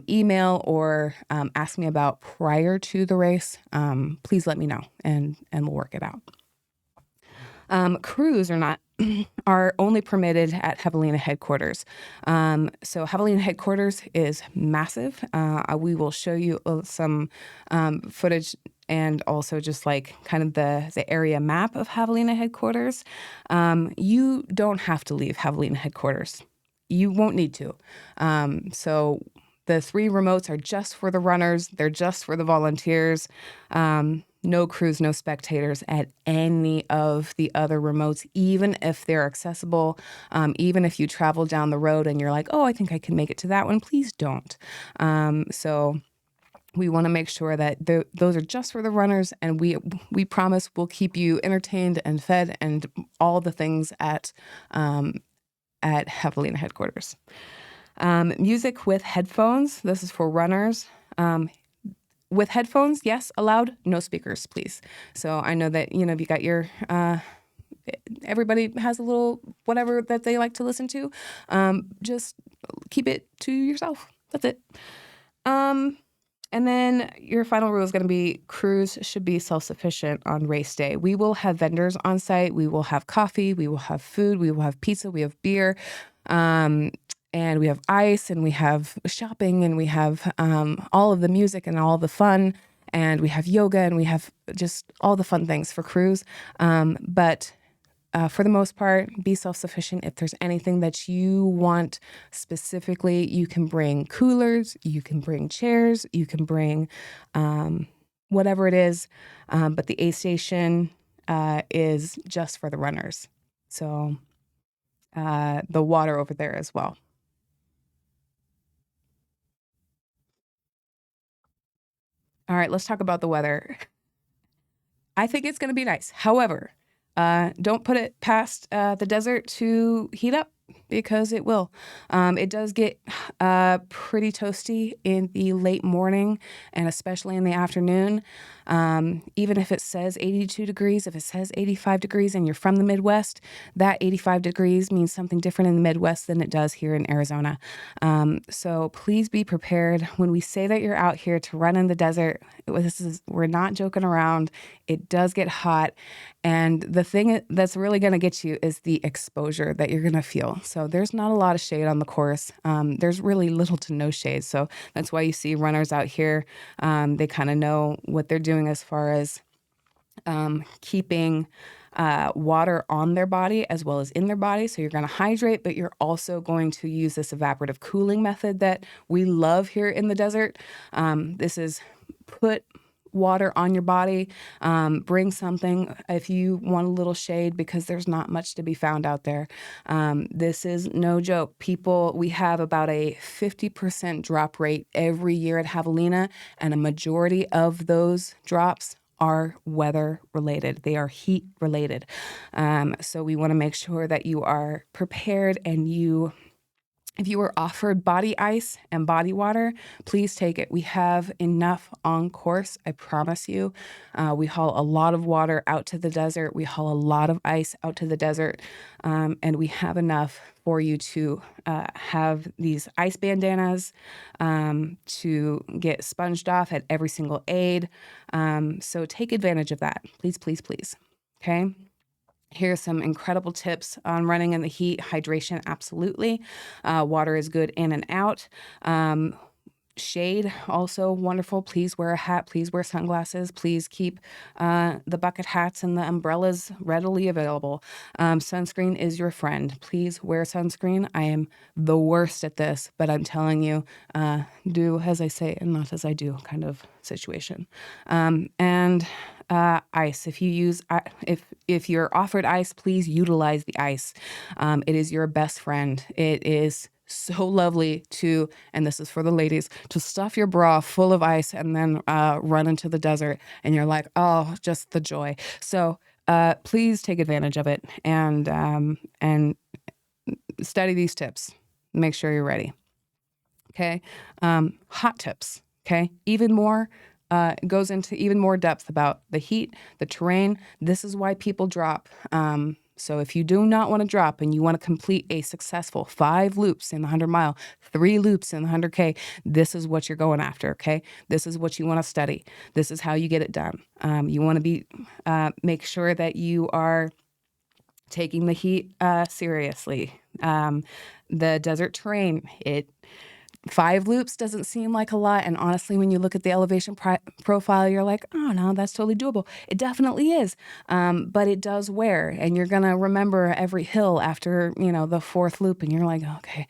Speaker 1: email or ask me about prior to the race, please let me know and we'll work it out. Crews are only permitted at Javelina headquarters. So Javelina headquarters is massive. We will show you some footage and also just like kind of the area map of Javelina headquarters. You don't have to leave Javelina headquarters. You won't need to. So the 3 remotes are just for the runners. They're just for the volunteers. No crews, no spectators at any of the other remotes, even if they're accessible. Even if you travel down the road and you're like, oh, I think I can make it to that one, please don't. So we want to make sure that those are just for the runners, and we promise we'll keep you entertained and fed and all the things at Javelina headquarters. Music with headphones. This is for runners. With headphones, yes, allowed. No speakers, please. So I know that, you got your, everybody has a little whatever that they like to listen to. Just keep it to yourself. That's it. And then your final rule is going to be crews should be self-sufficient on race day. We will have vendors on site. We will have coffee. We will have food. We will have pizza. We have beer. And we have ice, and we have shopping, and we have all of the music and all the fun, and we have yoga, and we have just all the fun things for crews. But for the most part, be self-sufficient. If there's anything that you want specifically, you can bring coolers, you can bring chairs, you can bring whatever it is. But the aid station is just for the runners. So the water over there as well. All right, let's talk about the weather. I think it's going to be nice. However, don't put it past the desert to heat up, because it will. It does get pretty toasty in the late morning and especially in the afternoon. Even if it says 82 degrees, if it says 85 degrees and you're from the Midwest, that 85 degrees means something different in the Midwest than it does here in Arizona. So please be prepared. When we say that you're out here to run in the desert, we're not joking around. It does get hot. And the thing that's really going to get you is the exposure that you're going to feel. So there's not a lot of shade on the course. There's really little to no shade. So that's why you see runners out here. They kind of know what they're doing as far as keeping water on their body as well as in their body. So you're going to hydrate, but you're also going to use this evaporative cooling method that we love here in the desert. This is put water on your body, bring something if you want a little shade, because there's not much to be found out there. This is no joke. We have about a 50% drop rate every year at Javelina, and a majority of those drops are weather related. They are heat related. So we want to make sure that you are prepared and you If you were offered body ice and body water, please take it. We have enough on course, I promise you. We haul a lot of water out to the desert. We haul a lot of ice out to the desert. And we have enough for you to have these ice bandanas to get sponged off at every single aid. So take advantage of that. Please, please, please. Okay. Here's some incredible tips on running in the heat. Hydration, absolutely. Water is good in and out. Shade, also wonderful. Please wear a hat. Please wear sunglasses. Please keep the bucket hats and the umbrellas readily available. Sunscreen is your friend. Please wear sunscreen. I am the worst at this, but I'm telling you, do as I say and not as I do kind of situation. And ice. If you use, if you're offered ice, please utilize the ice. It is your best friend. It is so lovely to, and this is for the ladies, to stuff your bra full of ice and then run into the desert, and you're like, oh, just the joy. So please take advantage of it and study these tips. Make sure you're ready. Okay, hot tips. Okay, even more. Goes into even more depth about the heat, the terrain. This is why people drop. So if you do not want to drop and you want to complete a successful 5 loops in the 100-mile, 3 loops in the 100K, this is what you're going after, okay? This is what you want to study. This is how you get it done. You want to make sure that you are taking the heat seriously. The desert terrain, 5 loops doesn't seem like a lot. And honestly, when you look at the elevation profile, you're like, oh, no, that's totally doable. It definitely is. But it does wear. And you're going to remember every hill after, the 4th loop. And you're like, okay.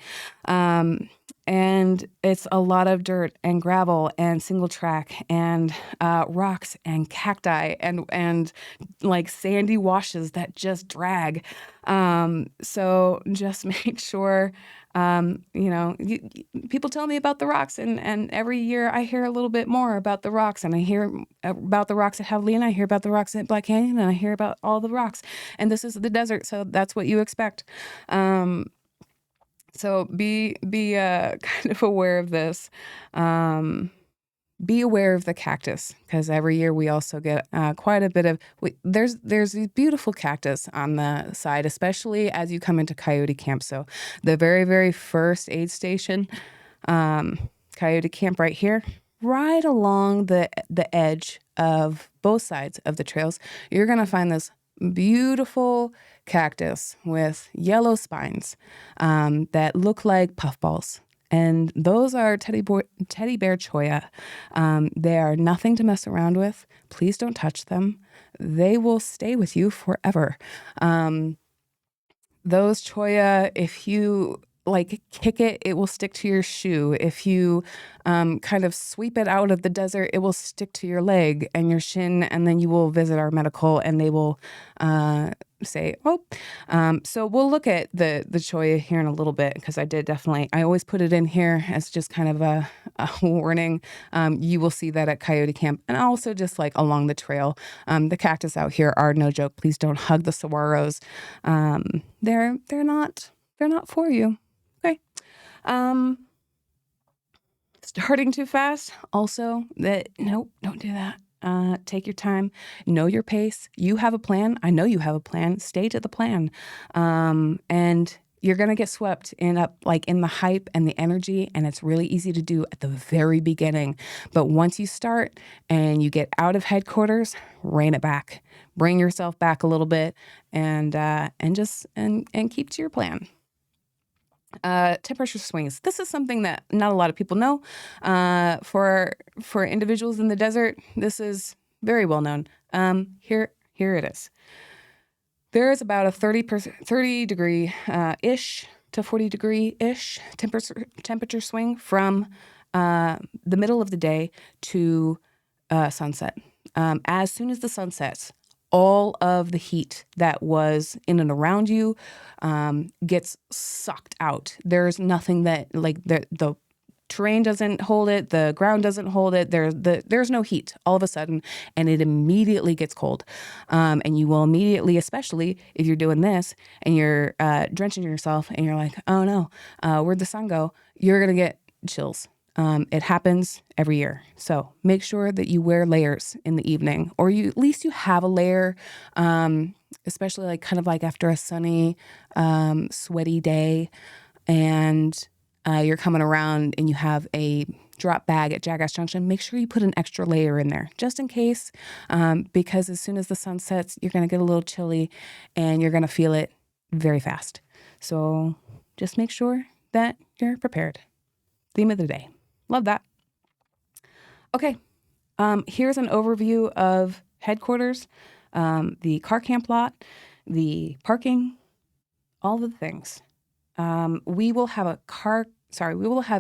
Speaker 1: And it's a lot of dirt and gravel and single track and rocks and cacti and like sandy washes that just drag. So just make sure, people tell me about the rocks, and every year I hear a little bit more about the rocks, and I hear about the rocks at Javelina, I hear about the rocks at Black Canyon, and I hear about all the rocks. And this is the desert, so that's what you expect. So be kind of aware of this. Be aware of the cactus, because every year we also get quite a bit of. There's these beautiful cactus on the side, especially as you come into Coyote Camp. So the very, very first aid station, Coyote Camp right here, right along the edge of both sides of the trails, you're gonna find this beautiful cactus with yellow spines that look like puffballs. And those are teddy bear cholla. They are nothing to mess around with. Please don't touch them. They will stay with you forever. Those cholla, if you kick it, it will stick to your shoe. If you kind of sweep it out of the desert, it will stick to your leg and your shin, and then you will visit our medical and they will say, oh. So we'll look at the cholla here in a little bit, because I always put it in here as just kind of a warning. You will see that at Coyote Camp, and also just along the trail. The cactus out here are no joke. Please don't hug the saguaros. They're not for you. Okay. Starting too fast. Also, nope, don't do that. Take your time. Know your pace. You have a plan. I know you have a plan. Stay to the plan. And you're going to get swept in the hype and the energy, and it's really easy to do at the very beginning. But once you start and you get out of headquarters, rein it back. Bring yourself back a little bit and keep to your plan. Temperature swings. This is something that not a lot of people know. For individuals in the desert, this is very well known. Here it is. There is about a 30 degree ish to 40 degree ish temperature swing from the middle of the day to sunset. As soon as the sun sets, all of the heat that was in and around you gets sucked out. There's nothing that the terrain doesn't hold it, the ground doesn't hold it, there's no heat all of a sudden, and it immediately gets cold. And you will immediately, especially if you're doing this and you're drenching yourself and you're like, oh no, where'd the sun go? You're going to get chills. It happens every year. So make sure that you wear layers in the evening, or at least you have a layer, especially like kind of like after a sunny, sweaty day, and you're coming around and you have a drop bag at Jackass Junction. Make sure you put an extra layer in there just in case, because as soon as the sun sets, you're going to get a little chilly and you're going to feel it very fast. So just make sure that you're prepared. Theme of the day. Love that. Okay. Here's an overview of headquarters, the car camp lot, the parking, all the things. We will have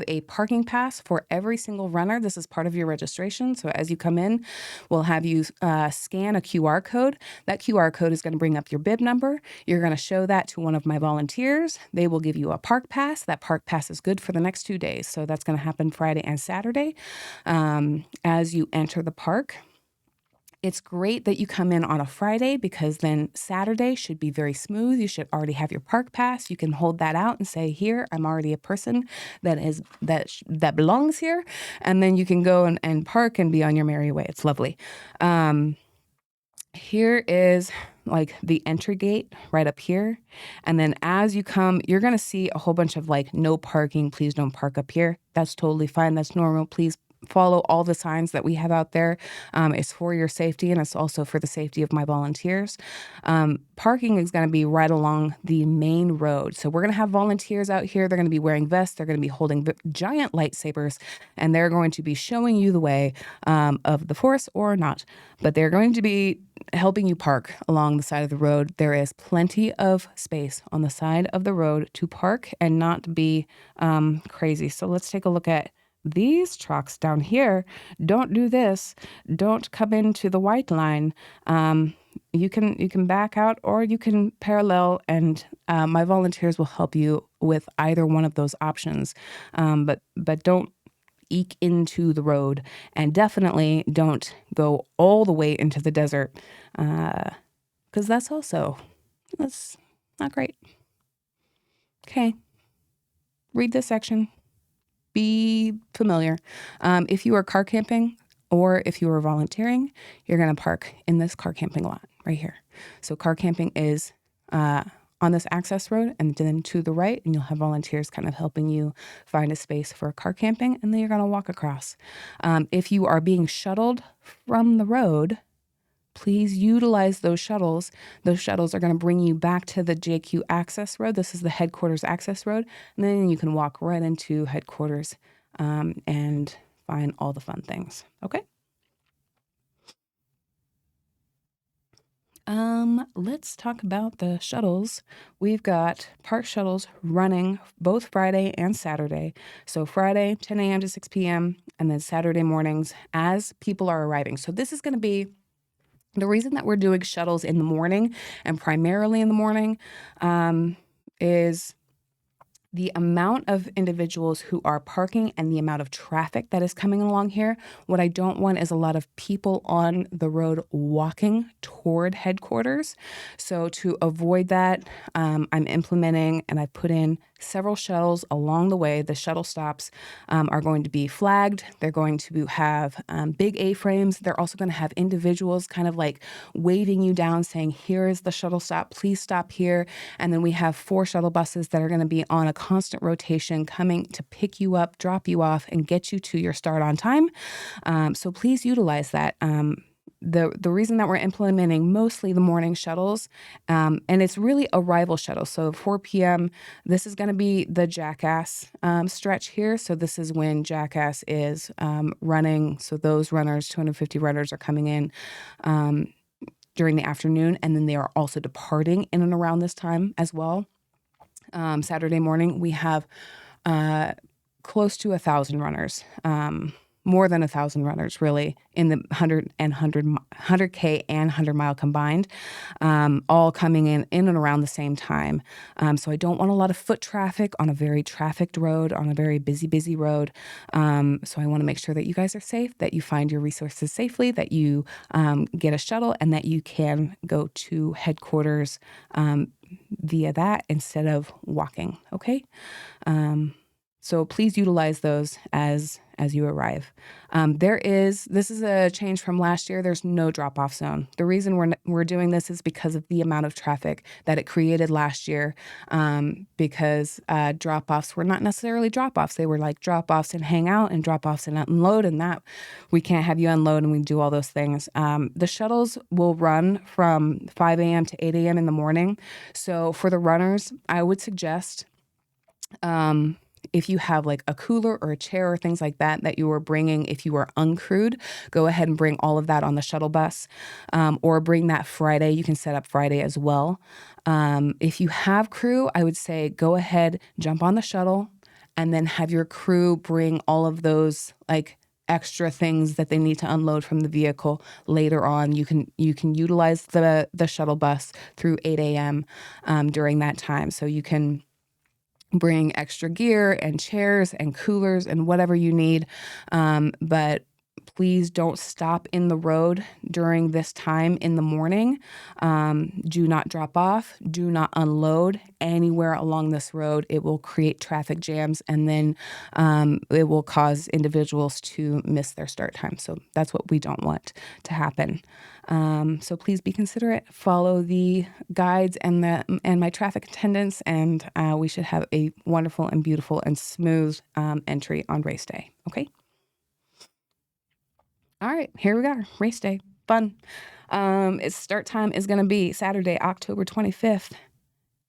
Speaker 1: a parking pass for every single runner. This is part of your registration. So as you come in, we'll have you scan a QR code. That QR code is going to bring up your bib number. You're going to show that to one of my volunteers. They will give you a park pass. That park pass is good for the next 2 days. So that's going to happen Friday and Saturday. As you enter the park, it's great that you come in on a Friday, because then Saturday should be very smooth. You should already have your park pass. You can hold that out and say, here, I'm already a person that belongs here. And then you can go and park and be on your merry way. It's lovely. Here is like the entry gate right up here. And then as you come, you're going to see a whole bunch of like, no parking, please don't park up here. That's totally fine. That's normal. Please follow all the signs that we have out there. It's for your safety, and it's also for the safety of my volunteers. Parking is going to be right along the main road. So we're going to have volunteers out here. They're going to be wearing vests. They're going to be holding giant lightsabers, and they're going to be showing you the way of the force or not. But they're going to be helping you park along the side of the road. There is plenty of space on the side of the road to park and not be crazy. So let's take a look at these trucks down here. Don't do this. Don't come into the white line. You can back out, or you can parallel, and my volunteers will help you with either one of those options. But don't eke into the road, and definitely don't go all the way into the desert, because that's not great. Okay, read this section. Be familiar. If you are car camping or if you are volunteering, you're going to park in this car camping lot right here. So car camping is on this access road, and then to the right, and you'll have volunteers kind of helping you find a space for car camping, and then you're going to walk across. If you are being shuttled from the road, please utilize those shuttles. Those shuttles are going to bring you back to the JQ access road. This is the headquarters access road. And then you can walk right into headquarters and find all the fun things. Okay. Let's talk about the shuttles. We've got park shuttles running both Friday and Saturday. So Friday, 10 a.m. to 6 p.m., and then Saturday mornings as people are arriving. So this is going to be the reason that we're doing shuttles in the morning, and primarily in the morning, is the amount of individuals who are parking and the amount of traffic that is coming along here. What I don't want is a lot of people on the road walking toward headquarters. So to avoid that, I'm implementing, and I put in several shuttles along the way. The shuttle stops are going to be flagged. They're going to have big A-frames. They're also going to have individuals kind of like waving you down, saying, here is the shuttle stop, please stop here. And then we have 4 shuttle buses that are going to be on a constant rotation, coming to pick you up, drop you off, and get you to your start on time. So please utilize that. The reason that we're implementing mostly the morning shuttles, and it's really arrival shuttle. So 4 p.m., this is going to be the Jackass stretch here. So this is when Jackass is running. So those runners, 250 runners, are coming in during the afternoon, and then they are also departing in and around this time as well. Saturday morning, we have close to 1,000 runners more than 1,000 runners really in the 100K and 100-mile combined, all coming in and around the same time. So I don't want a lot of foot traffic on a very trafficked road, on a very busy road. So I want to make sure that you guys are safe, that you find your resources safely, that you get a shuttle, and that you can go to headquarters via that instead of walking. Okay. So please utilize those as you arrive. This is a change from last year. There's no drop-off zone. The reason we're doing this is because of the amount of traffic that it created last year. Because drop-offs were not necessarily drop-offs. They were like drop-offs and hang out, and drop-offs and unload, and that we can't have you unload, and we do all those things. The shuttles will run from 5 a.m. to 8 a.m. in the morning. So for the runners, I would suggest if you have like a cooler or a chair or things like that you are bringing, if you are uncrewed, go ahead and bring all of that on the shuttle bus, or bring that Friday. You can set up Friday as well. If you have crew, I would say go ahead, jump on the shuttle, and then have your crew bring all of those like extra things that they need to unload from the vehicle later on. You can utilize the shuttle bus through 8 a.m. During that time. So you can bring extra gear and chairs and coolers and whatever you need. But please don't stop in the road during this time in the morning. Do not drop off. Do not unload anywhere along this road. It will create traffic jams, and then it will cause individuals to miss their start time. So that's what we don't want to happen. So please be considerate, follow the guides and my traffic attendants, and we should have a wonderful and beautiful and smooth entry on race day. Okay. All right, here we are, race day, fun. Its start time is going to be Saturday, October 25th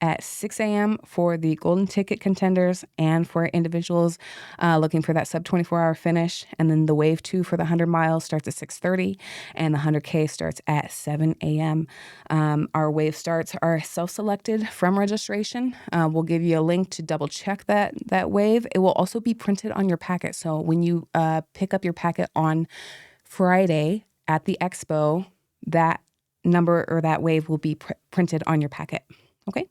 Speaker 1: at 6 a.m. for the golden ticket contenders and for individuals looking for that sub 24-hour finish. And then the wave 2 for the 100 miles starts at 6:30, and the 100K starts at 7 a.m. Our wave starts are self-selected from registration. We'll give you a link to double check that wave. It will also be printed on your packet. So when you pick up your packet on Friday at the expo, that number or that wave will be printed on your packet. Okay.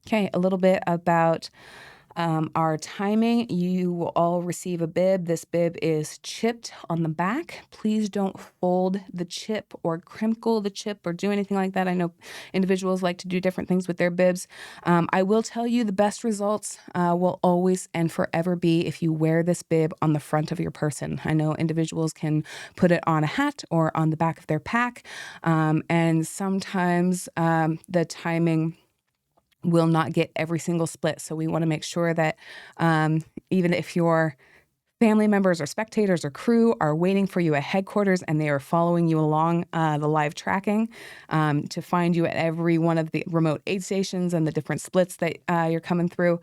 Speaker 1: Okay, a little bit about our timing. You will all receive a bib. This bib is chipped on the back. Please don't fold the chip or crinkle the chip or do anything like that. I know individuals like to do different things with their bibs. I will tell you the best results will always and forever be if you wear this bib on the front of your person. I know individuals can put it on a hat or on the back of their pack, and sometimes the timing will not get every single split. So we want to make sure that even if your family members or spectators or crew are waiting for you at headquarters and they are following you along the live tracking to find you at every one of the remote aid stations and the different splits that you're coming through,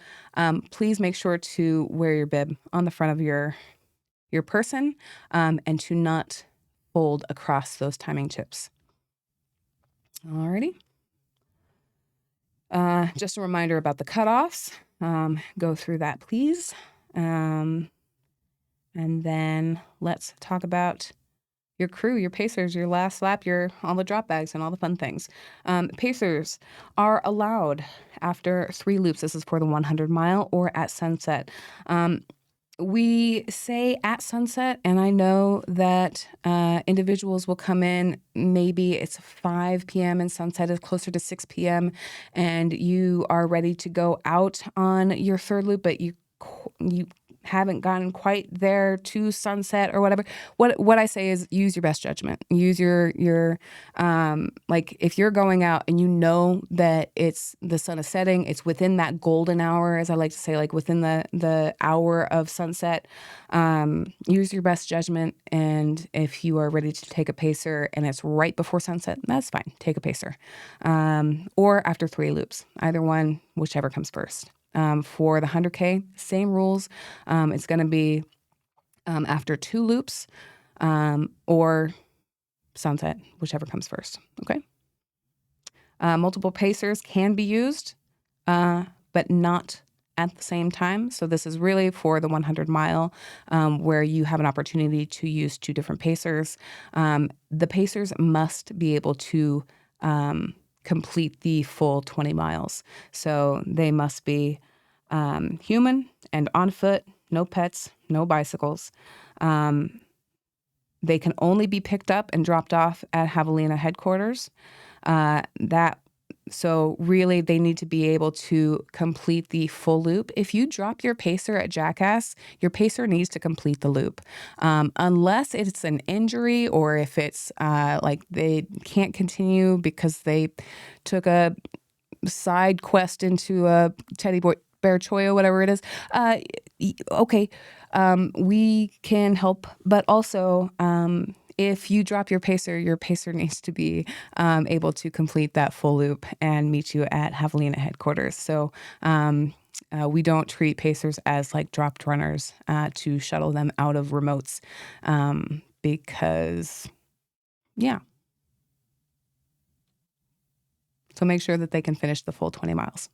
Speaker 1: please make sure to wear your bib on the front of your person and to not fold across those timing chips. Alrighty. Just a reminder about the cutoffs. Go through that, please. And then let's talk about your crew, your pacers, your last lap, all the drop bags and all the fun things. Pacers are allowed after 3 loops. This is for the 100 mile or at sunset. We say at sunset, and I know that individuals will come in, maybe it's 5 p.m. and sunset is closer to 6 p.m. and you are ready to go out on your 3rd loop, but you haven't gotten quite there to sunset or whatever. What I say is use your best judgment. Use your like if you're going out and you know that it's the sun is setting, it's within that golden hour, as I like to say, like within the hour of sunset, use your best judgment. And if you are ready to take a pacer and it's right before sunset, that's fine. Take a pacer. Or after 3 loops, either one, whichever comes first. For the 100K, same rules. It's going to be after 2 loops or sunset, whichever comes first. Okay. Multiple pacers can be used, but not at the same time. So this is really for the 100 mile, where you have an opportunity to use two different pacers. The pacers must be able to complete the full 20 miles. So they must be human and on foot, no pets, no bicycles. They can only be picked up and dropped off at Javelina headquarters. So really, they need to be able to complete the full loop. If you drop your pacer at Jackass, your pacer needs to complete the loop, unless it's an injury or if it's like they can't continue because they took a side quest into a teddy bear choyo, whatever it is. Okay, we can help, but also if you drop your pacer needs to be able to complete that full loop and meet you at Javelina headquarters. So we don't treat pacers as like dropped runners to shuttle them out of remotes because, yeah. So make sure that they can finish the full 20 miles.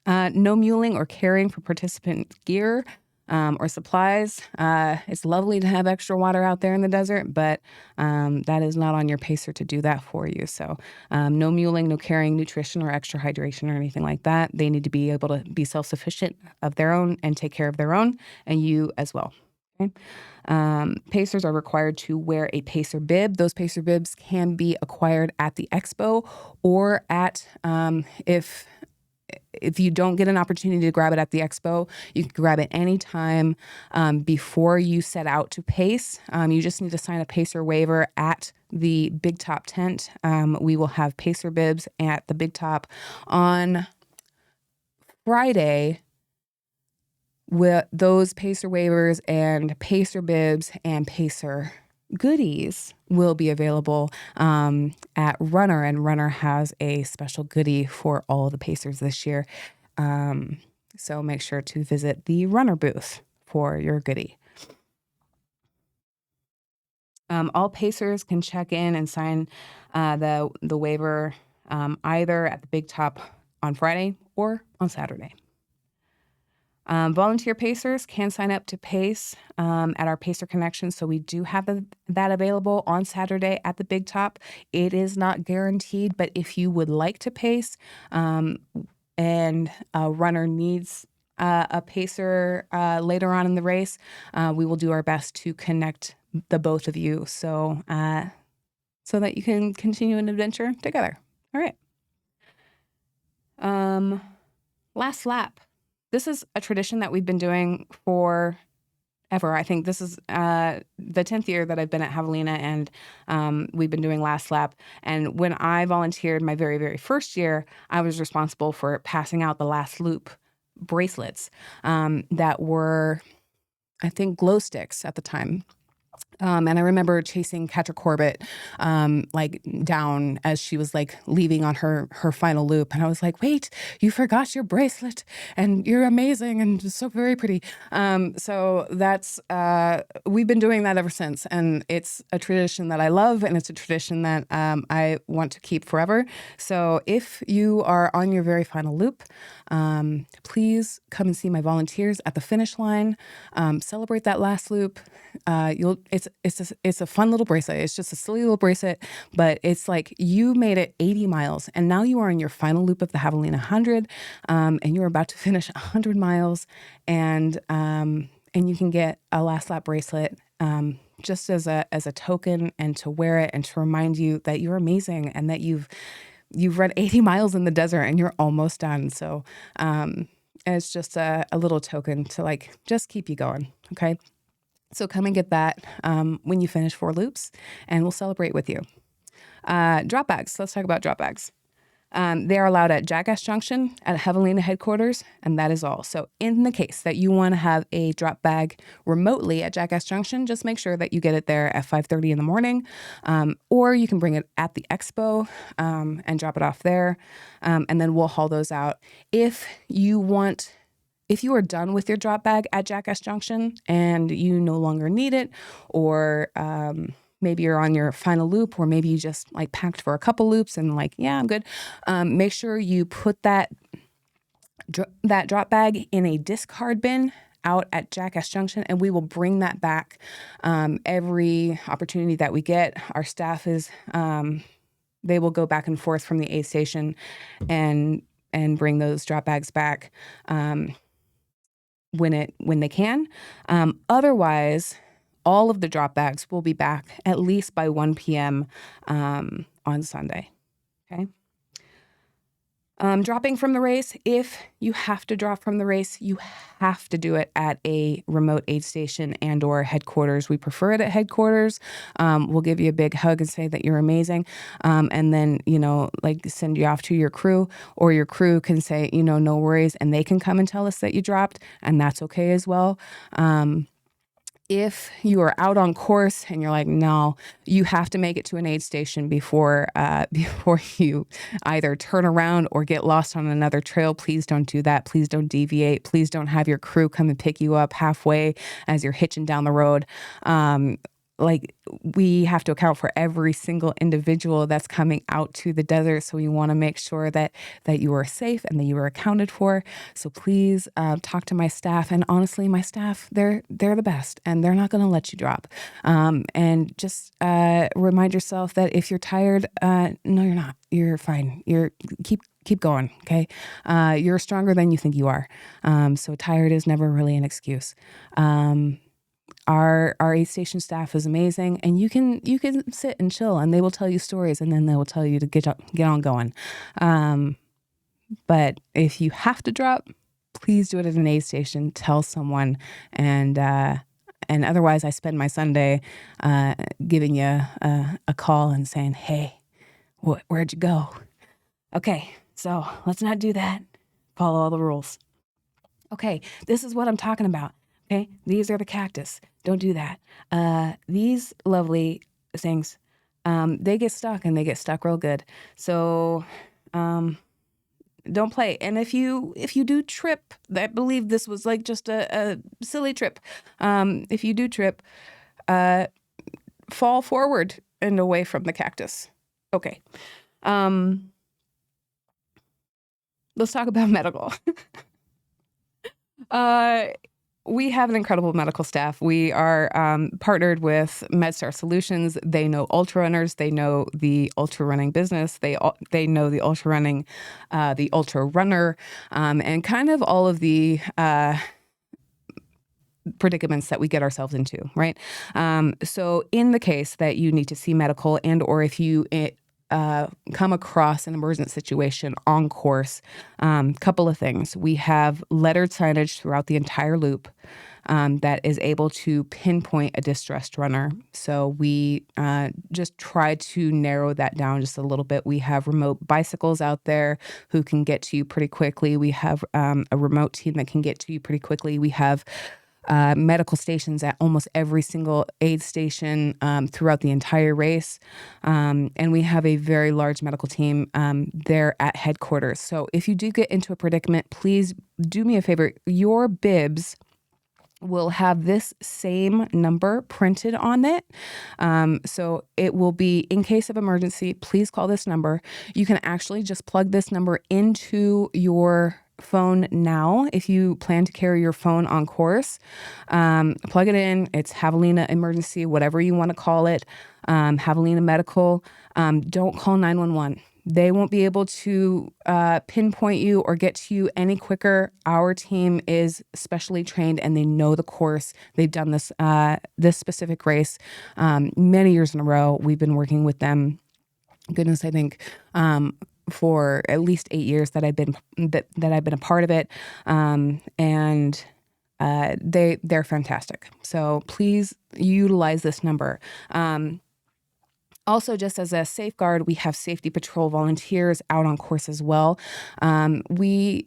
Speaker 1: No muling or carrying for participant gear or supplies. It's lovely to have extra water out there in the desert, but that is not on your pacer to do that for you. So no muling, no carrying nutrition or extra hydration or anything like that. They need to be able to be self-sufficient of their own and take care of their own, and you as well. Okay? Pacers are required to wear a pacer bib. Those pacer bibs can be acquired at the expo or at if you don't get an opportunity to grab it at the expo, you can grab it anytime before you set out to pace. You just need to sign a pacer waiver at the Big Top tent. We will have pacer bibs at the Big Top on Friday. With those pacer waivers and pacer bibs and pacer goodies will be available at Runner, and Runner has a special goodie for all of the pacers this year. So make sure to visit the Runner booth for your goodie. All pacers can check in and sign the waiver either at the Big Top on Friday or on Saturday. Volunteer pacers can sign up to pace at our Pacer Connection. So we do have that available on Saturday at the Big Top. It is not guaranteed, but if you would like to pace and a runner needs a pacer later on in the race, we will do our best to connect the both of you so that you can continue an adventure together. All right. Last lap. This is a tradition that we've been doing for ever. I think this is the 10th year that I've been at Javelina, and we've been doing last lap. And when I volunteered my very, very first year, I was responsible for passing out the last loop bracelets that were, I think, glow sticks at the time. And I remember chasing Katra Corbett like down as she was like leaving on her final loop. And I was like, wait, you forgot your bracelet and you're amazing and just so very pretty. So that's, we've been doing that ever since. And it's a tradition that I love, and it's a tradition that I want to keep forever. So if you are on your very final loop, please come and see my volunteers at the finish line. Celebrate that last loop. It's a fun little bracelet. It's just a silly little bracelet, but it's like you made it 80 miles and now you are in your final loop of the Javelina 100, and you're about to finish 100 miles, and you can get a last lap bracelet just as a token, and to wear it and to remind you that you're amazing and that you've run 80 miles in the desert and you're almost done. So it's just a little token to like just keep you going. Okay. So come and get that when you finish 4 loops, and we'll celebrate with you. Drop bags. Let's talk about drop bags. They are allowed at Jackass Junction at Javelina headquarters, and that is all. So in the case that you want to have a drop bag remotely at Jackass Junction, just make sure that you get it there at 5:30 in the morning, or you can bring it at the expo and drop it off there, and then we'll haul those out. If you are done with your drop bag at Jackass Junction and you no longer need it, or maybe you're on your final loop, or maybe you just like packed for a couple loops and like, yeah, I'm good. Make sure you put that drop bag in a discard bin out at Jackass Junction, and we will bring that back every opportunity that we get. Our staff is, they will go back and forth from the aid station and bring those drop bags back when they can. Otherwise, all of the drop bags will be back at least by 1 p.m. On Sunday. Okay. Dropping from the race, if you have to drop from the race, you have to do it at a remote aid station and or headquarters. We prefer it at headquarters. We'll give you a big hug and say that you're amazing. And then, like send you off to your crew, or your crew can say, no worries. And they can come and tell us that you dropped, and that's okay as well. If you are out on course and you're like, no, you have to make it to an aid station before you either turn around or get lost on another trail, please don't do that. Please don't deviate. Please don't have your crew come and pick you up halfway as you're hitching down the road. We have to account for every single individual that's coming out to the desert. So we want to make sure that you are safe and that you are accounted for. So please talk to my staff. And honestly, my staff, they're the best, and they're not going to let you drop. And just remind yourself that if you're tired, no, you're not. You're fine. Keep going. Okay. You're stronger than you think you are. So tired is never really an excuse. Our aid station staff is amazing, and you can sit and chill, and they will tell you stories, and then they will tell you to get on going. But if you have to drop, please do it at an aid station. Tell someone, and otherwise, I spend my Sunday giving you a call and saying, "Hey, where'd you go?" Okay, so let's not do that. Follow all the rules. Okay, this is what I'm talking about. Okay, these are the cactus. Don't do that. These lovely things, they get stuck, and they get stuck real good. So don't play. And if you do trip, I believe this was like just a silly trip. If you do trip, fall forward and away from the cactus. Okay. Let's talk about medical. We have an incredible medical staff. We are partnered with MedStar Solutions. They know ultra runners. They know the ultra running business. They know the ultra running, the ultra runner, and kind of all of the predicaments that we get ourselves into, right? So in the case that you need to see medical, and or if you come across an emergent situation on course, couple of things. We have lettered signage throughout the entire loop that is able to pinpoint a distressed runner. So we just try to narrow that down just a little bit. We have remote bicycles out there who can get to you pretty quickly. We have a remote team that can get to you pretty quickly. We have medical stations at almost every single aid station throughout the entire race. And we have a very large medical team there at headquarters. So if you do get into a predicament, please do me a favor. Your bibs will have this same number printed on it. So it will be, in case of emergency, please call this number. You can actually just plug this number into your phone now if you plan to carry your phone on course. Plug it in. It's Javelina Emergency, whatever you want to call it. Javelina Medical. Don't call 911. They won't be able to pinpoint you or get to you any quicker. Our team is specially trained, and they know the course. They've done this specific race many years in a row. We've been working with them, goodness, I think for at least 8 years that I've been a part of it, and they're fantastic. So please utilize this number. Also, just as a safeguard, we have safety patrol volunteers out on course as well. We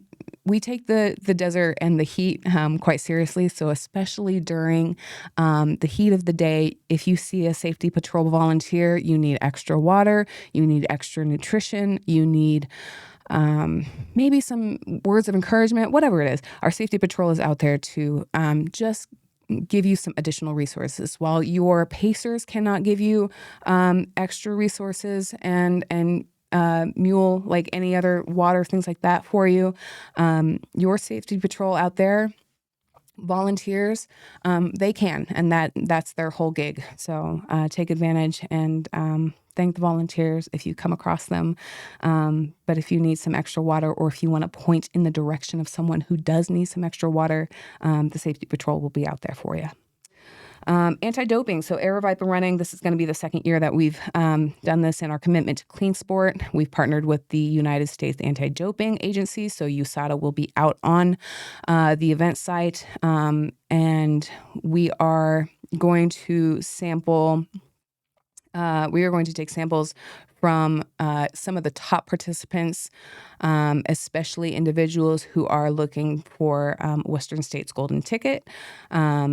Speaker 1: take the desert and the heat quite seriously. So especially during the heat of the day, if you see a safety patrol volunteer, you need extra water, you need extra nutrition, you need maybe some words of encouragement, whatever it is. Our safety patrol is out there to just give you some additional resources. While your pacers cannot give you extra resources and mule, like any other water, things like that for you, your safety patrol out there, volunteers, they can, and that's their whole gig. So take advantage and thank the volunteers if you come across them. But if you need some extra water, or if you want to point in the direction of someone who does need some extra water, the safety patrol will be out there for you. Anti-doping. So Aravaipa Running, this is going to be the second year that we've done this in our commitment to clean sport. We've partnered with the United States Anti-Doping Agency. So USADA will be out on the event site. And we are going to sample, we are going to take samples from some of the top participants, especially individuals who are looking for Western States Golden Ticket.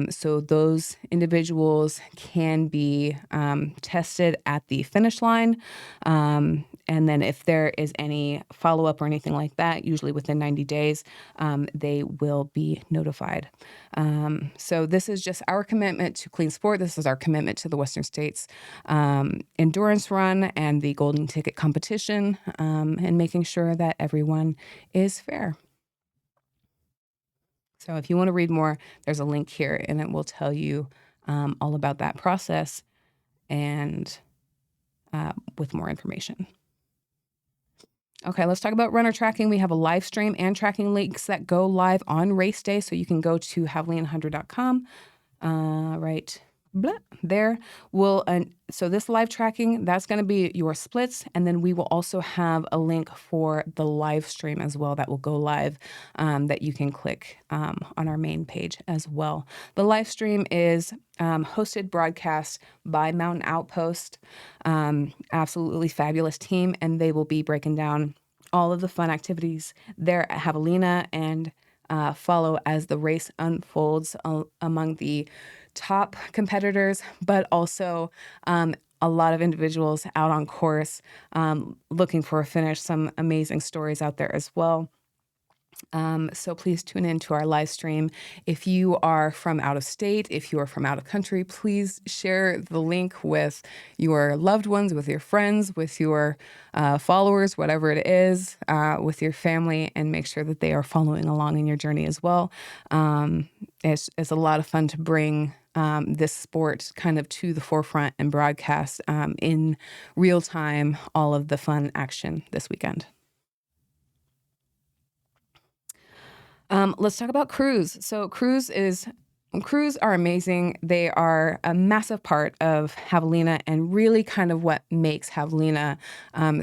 Speaker 1: So those individuals can be tested at the finish line. And then if there is any follow-up or anything like that, usually within 90 days, they will be notified. So this is just our commitment to clean sport. This is our commitment to the Western States endurance run and the Golden Ticket competition, and making sure that everyone is fair. So if you want to read more, there's a link here, and it will tell you all about that process and with more information. Okay, let's talk about runner tracking. We have a live stream and tracking links that go live on race day. So you can go to javelina100.com, right there. So this live tracking, that's going to be your splits. And then we will also have a link for the live stream as well that will go live, that you can click on our main page as well. The live stream is hosted broadcast by Mountain Outpost, absolutely fabulous team, and they will be breaking down all of the fun activities there at Javelina and follow as the race unfolds among the top competitors, but also a lot of individuals out on course looking for a finish. Some amazing stories out there as well. So please tune in to our live stream. If you are from out of state, if you are from out of country, please share the link with your loved ones, with your friends, with your followers, whatever it is, with your family, and make sure that they are following along in your journey as well. It's a lot of fun to bring this sport kind of to the forefront and broadcast in real time all of the fun action this weekend. Let's talk about crews. So crews are amazing. They are a massive part of Javelina, and really kind of what makes Javelina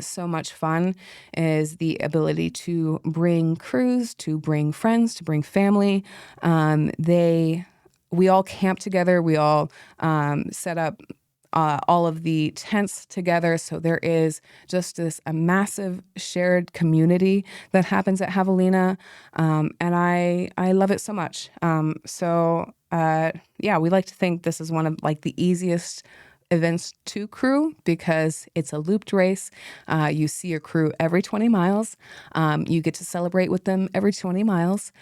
Speaker 1: so much fun is the ability to bring crews, to bring friends, to bring family. We all camp together. We all set up all of the tents together. So there is just a massive shared community that happens at Javelina. And I love it so much. We like to think this is one of like the easiest events to crew because it's a looped race. You see your crew every 20 miles. You get to celebrate with them every 20 miles.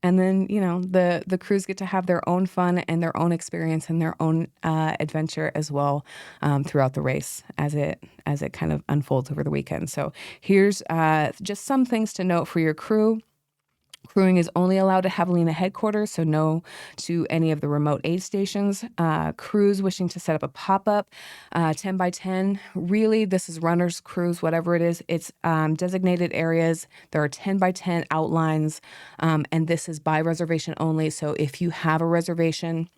Speaker 1: And then, the crews get to have their own fun and their own experience and their own adventure as well throughout the race as it kind of unfolds over the weekend. So here's just some things to note for your crew. Crewing is only allowed at Javelina headquarters, so no to any of the remote aid stations. Crews wishing to set up a pop-up 10 by 10. Really, this is runners, crews, whatever it is. It's designated areas. There are 10 by 10 outlines, and this is by reservation only. So if you have a reservation,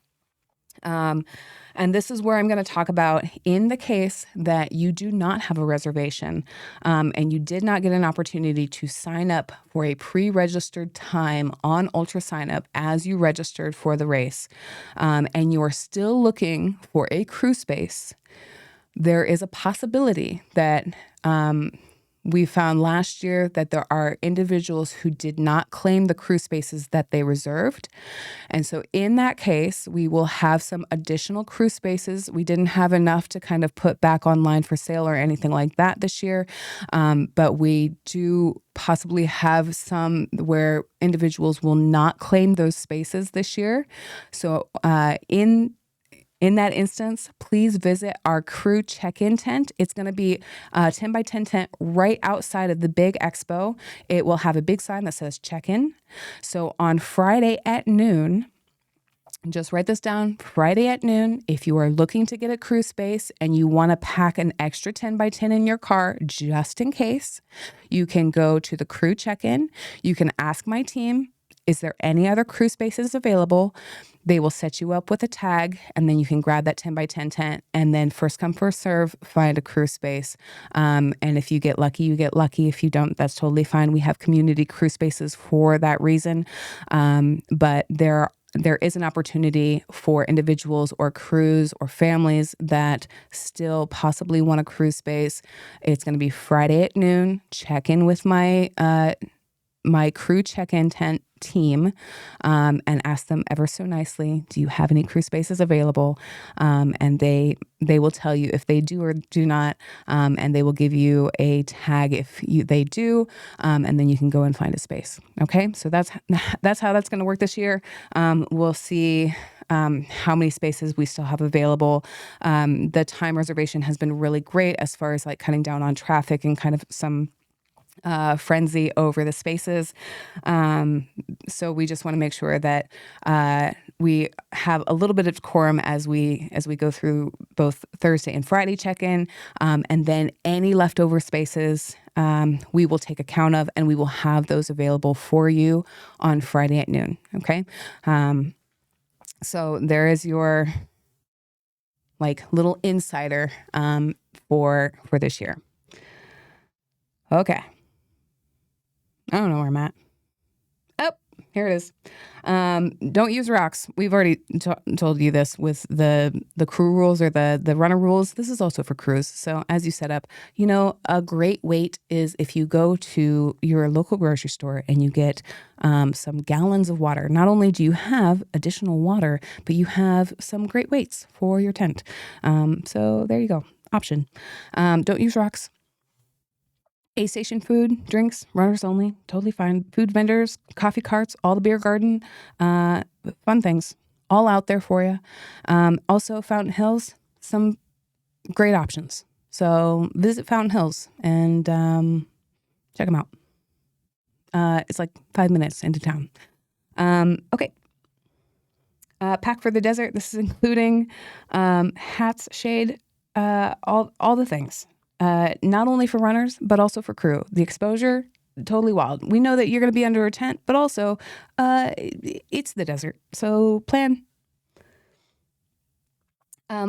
Speaker 1: and this is where I'm going to talk about in the case that you do not have a reservation and you did not get an opportunity to sign up for a pre-registered time on Ultra Sign Up as you registered for the race, and you are still looking for a crew space, there is a possibility that we found last year that there are individuals who did not claim the crew spaces that they reserved. And so in that case, we will have some additional crew spaces. We didn't have enough to kind of put back online for sale or anything like that this year. But we do possibly have some where individuals will not claim those spaces this year. So in that instance, please visit our crew check-in tent. It's going to be a 10 by 10 tent right outside of the big expo. It will have a big sign that says check-in. So on Friday at noon, just write this down, Friday at noon, if you are looking to get a crew space and you want to pack an extra 10 by 10 in your car, just in case, you can go to the crew check-in. You can ask my team, is there any other crew spaces available? They will set you up with a tag, and then you can grab that 10 by 10 tent, and then first come, first serve, find a crew space. And if you get lucky, you get lucky. If you don't, that's totally fine. We have community crew spaces for that reason. But there is an opportunity for individuals or crews or families that still possibly want a crew space. It's going to be Friday at noon. Check in with my crew check-in tent team and ask them ever so nicely, do you have any crew spaces available? And they will tell you if they do or do not, and they will give you a tag if they do, and then you can go and find a space. Okay, so that's how that's going to work this year. We'll see how many spaces we still have available. The time reservation has been really great as far as like cutting down on traffic and kind of some frenzy over the spaces. So we just want to make sure that we have a little bit of decorum as we go through both Thursday and Friday check-in, and then any leftover spaces we will take account of, and we will have those available for you on Friday at noon. Okay, so there is your like little insider for this year. Okay. I don't know where I'm at. Oh, here it is. Don't use rocks. We've already told you this with the crew rules or the runner rules. This is also for crews. So as you set up, a great weight is if you go to your local grocery store and you get some gallons of water. Not only do you have additional water, but you have some great weights for your tent. So there you go. Option. Don't use rocks. A station food, drinks, runners only, totally fine. Food vendors, coffee carts, all the beer garden, fun things, all out there for you. Also, Fountain Hills, some great options. So visit Fountain Hills and check them out. It's like 5 minutes into town. Okay. Pack for the desert. This is including hats, shade, all the things. Not only for runners, but also for crew. The exposure, totally wild. We know that you're going to be under a tent, but also it's the desert. So plan.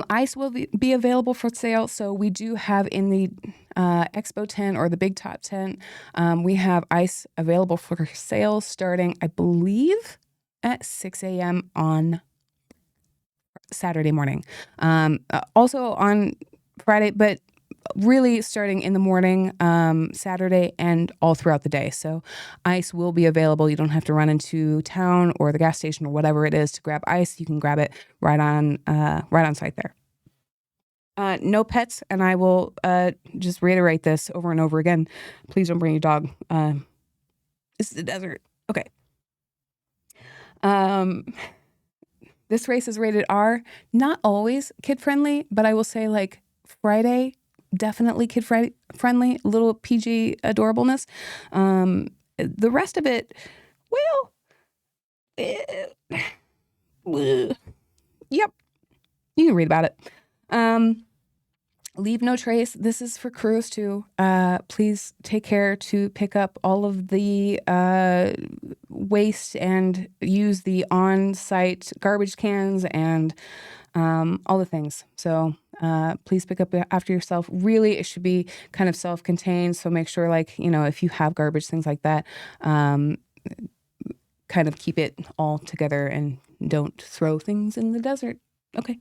Speaker 1: Ice will be available for sale. So we do have in the expo tent or the big top tent, we have ice available for sale starting, I believe, at 6 a.m. on Saturday morning. Also on Friday, but really starting in the morning, Saturday, and all throughout the day. So ice will be available. You don't have to run into town or the gas station or whatever it is to grab ice. You can grab it right on site there. No pets, and I will just reiterate this over and over again. Please don't bring your dog. This is the desert. Okay. This race is rated R. Not always kid-friendly, but I will say like Friday, definitely kid-friendly, little PG adorableness. The rest of it, well, yep, you can read about it. Leave no trace. This is for crews too. Please take care to pick up all of the waste and use the on-site garbage cans and all the things. So please pick up after yourself. Really, it should be kind of self-contained. So make sure, like, if you have garbage, things like that, kind of keep it all together and don't throw things in the desert. Okay.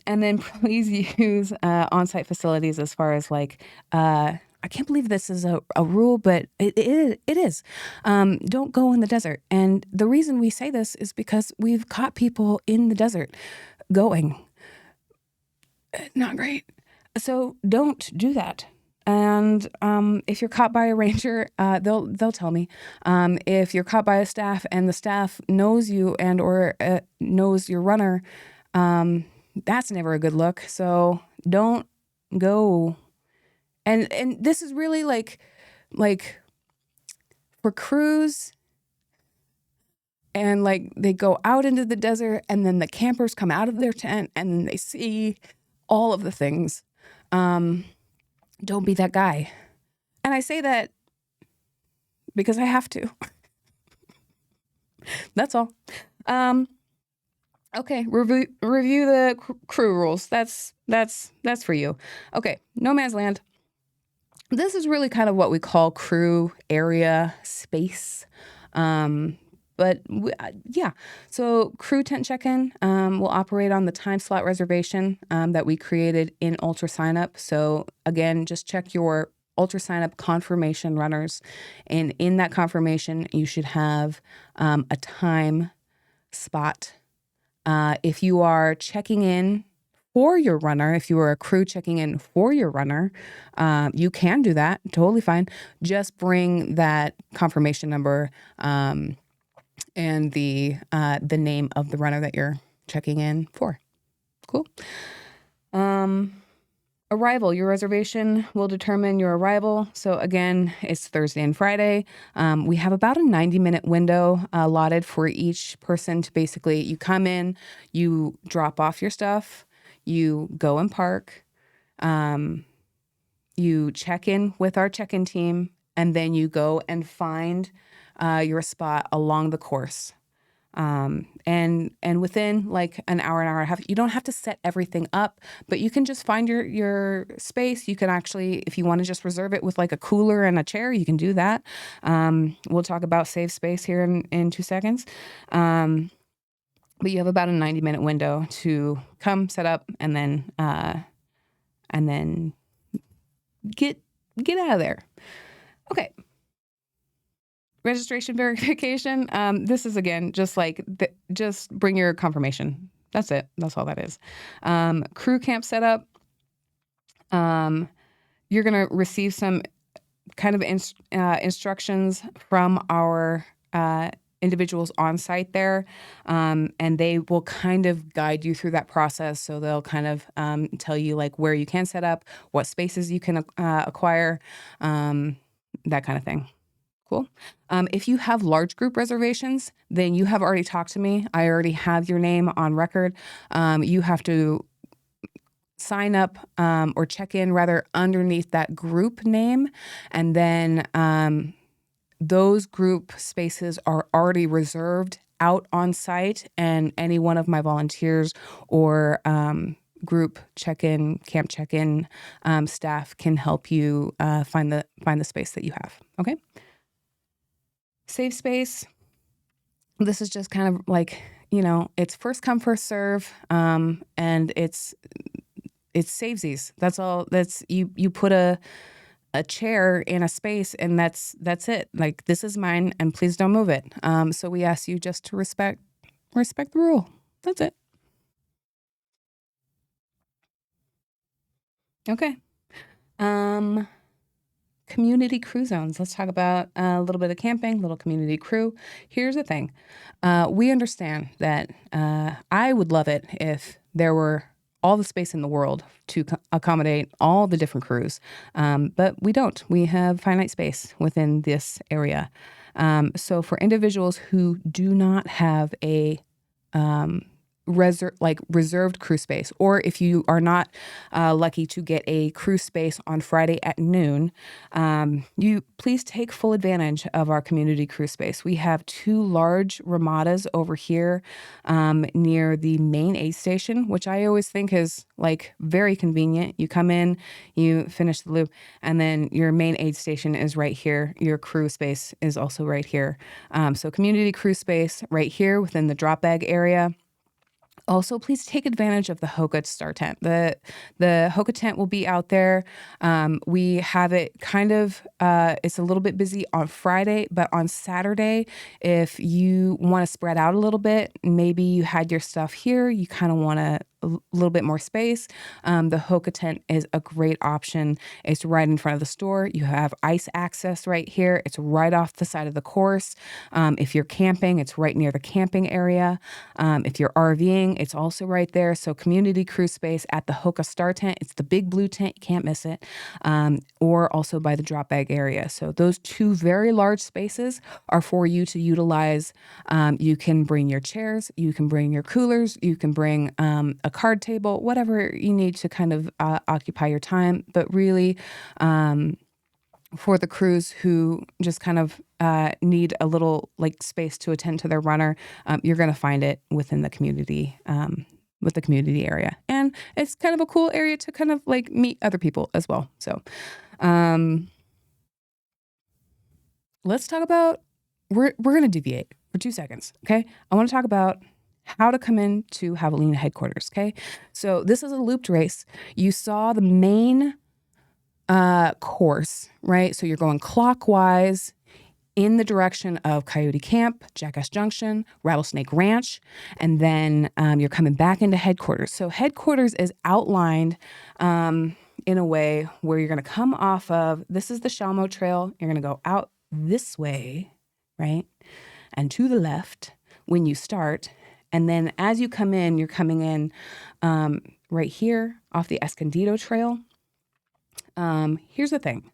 Speaker 1: And then please use on-site facilities as far as like, I I can't believe this is a rule, but it is. Don't go in the desert. And the reason we say this is because we've caught people in the desert going. Not great. So don't do that. And if you're caught by a ranger, they'll tell me. If you're caught by a staff and the staff knows you and or knows your runner, that's never a good look. So don't go. And this is really like for crews, and like they go out into the desert and then the campers come out of their tent and then they see all of the things. Don't be that guy. And I say that because I have to. That's all. Okay, review the crew rules. That's for you. Okay, no man's land. This is really kind of what we call crew area space. Yeah. So crew tent check-in will operate on the time slot reservation that we created in Ultra Sign-Up. So again, just check your Ultra Sign-Up confirmation runners. And in that confirmation, you should have a time spot. If you are checking in for your runner, if you are a crew checking in for your runner, you can do that. Totally fine. Just bring that confirmation number and the name of the runner that you're checking in for. Cool. Arrival. Your reservation will determine your arrival. So again, it's Thursday and Friday. We have about a 90-minute window allotted for each person to basically, you come in, you drop off your stuff, you go and park, you check in with our check-in team, and then you go and find your spot along the course. And within like an hour and a half, you don't have to set everything up, but you can just find your space. You can actually, if you want to just reserve it with like a cooler and a chair, you can do that. We'll talk about save space here in 2 seconds. But you have about a 90-minute window to come set up and then get out of there. Okay. Registration verification. This is again just like just bring your confirmation. That's it. That's all that is. Crew camp setup. You're gonna receive some kind of instructions from our individuals on site there, and they will kind of guide you through that process. So they'll kind of tell you like where you can set up, what spaces you can acquire, that kind of thing. Cool. If you have large group reservations, then you have already talked to me. I already have your name on record. You have to sign up or check in rather underneath that group name. And then those group spaces are already reserved out on site, and any one of my volunteers or group check-in, camp check-in staff can help you find the space that you have. Okay. Safe space. This is just kind of like, it's first come, first serve. And it's savesies. That's all. That's you put a chair in a space and that's it. Like, this is mine and please don't move it. So we ask you just to respect the rule. That's it. Okay. Community crew zones. Let's talk about a little bit of camping, little community crew. Here's the thing. We understand that I would love it if there were all the space in the world to accommodate all the different crews. But we don't. We have finite space within this area. So for individuals who do not have a reserved crew space, or if you are not lucky to get a crew space on Friday at noon, you please take full advantage of our community crew space. We have 2 large ramadas over here near the main aid station, which I always think is like very convenient. You come in, you finish the loop, and then your main aid station is right here. Your crew space is also right here. So community crew space right here within the drop bag area. Also, please take advantage of the Hoka Star tent. The Hoka tent will be out there. We have it kind of, it's a little bit busy on Friday, but on Saturday, if you want to spread out a little bit, maybe you had your stuff here, you kind of want a little bit more space, the Hoka tent is a great option. It's right in front of the store. You have ice access right here. It's right off the side of the course. If you're camping, it's right near the camping area. If you're RVing, it's also right there. So community cruise space at the Hoka Star tent. It's the big blue tent. You can't miss it. Or also by the drop bag area. So those two very large spaces are for you to utilize. You can bring your chairs. You can bring your coolers. You can bring a card table, whatever you need to kind of occupy your time. But really, for the crews who just kind of need a little like space to attend to their runner, you're going to find it within the community, with the community area. And it's kind of a cool area to kind of like meet other people as well. So let's talk about, we're going to deviate for 2 seconds. Okay. I want to talk about how to come into Javelina headquarters. Okay. So this is a looped race. You saw the main course, right? So you're going clockwise in the direction of Coyote Camp, Jackass Junction, Rattlesnake Ranch, and then you're coming back into headquarters. So headquarters is outlined in a way where you're going to come off of, this is the Shalmo Trail. You're going to go out this way, right? And to the left when you start. And then as you come in, you're coming in right here off the Escondido Trail. Here's the thing.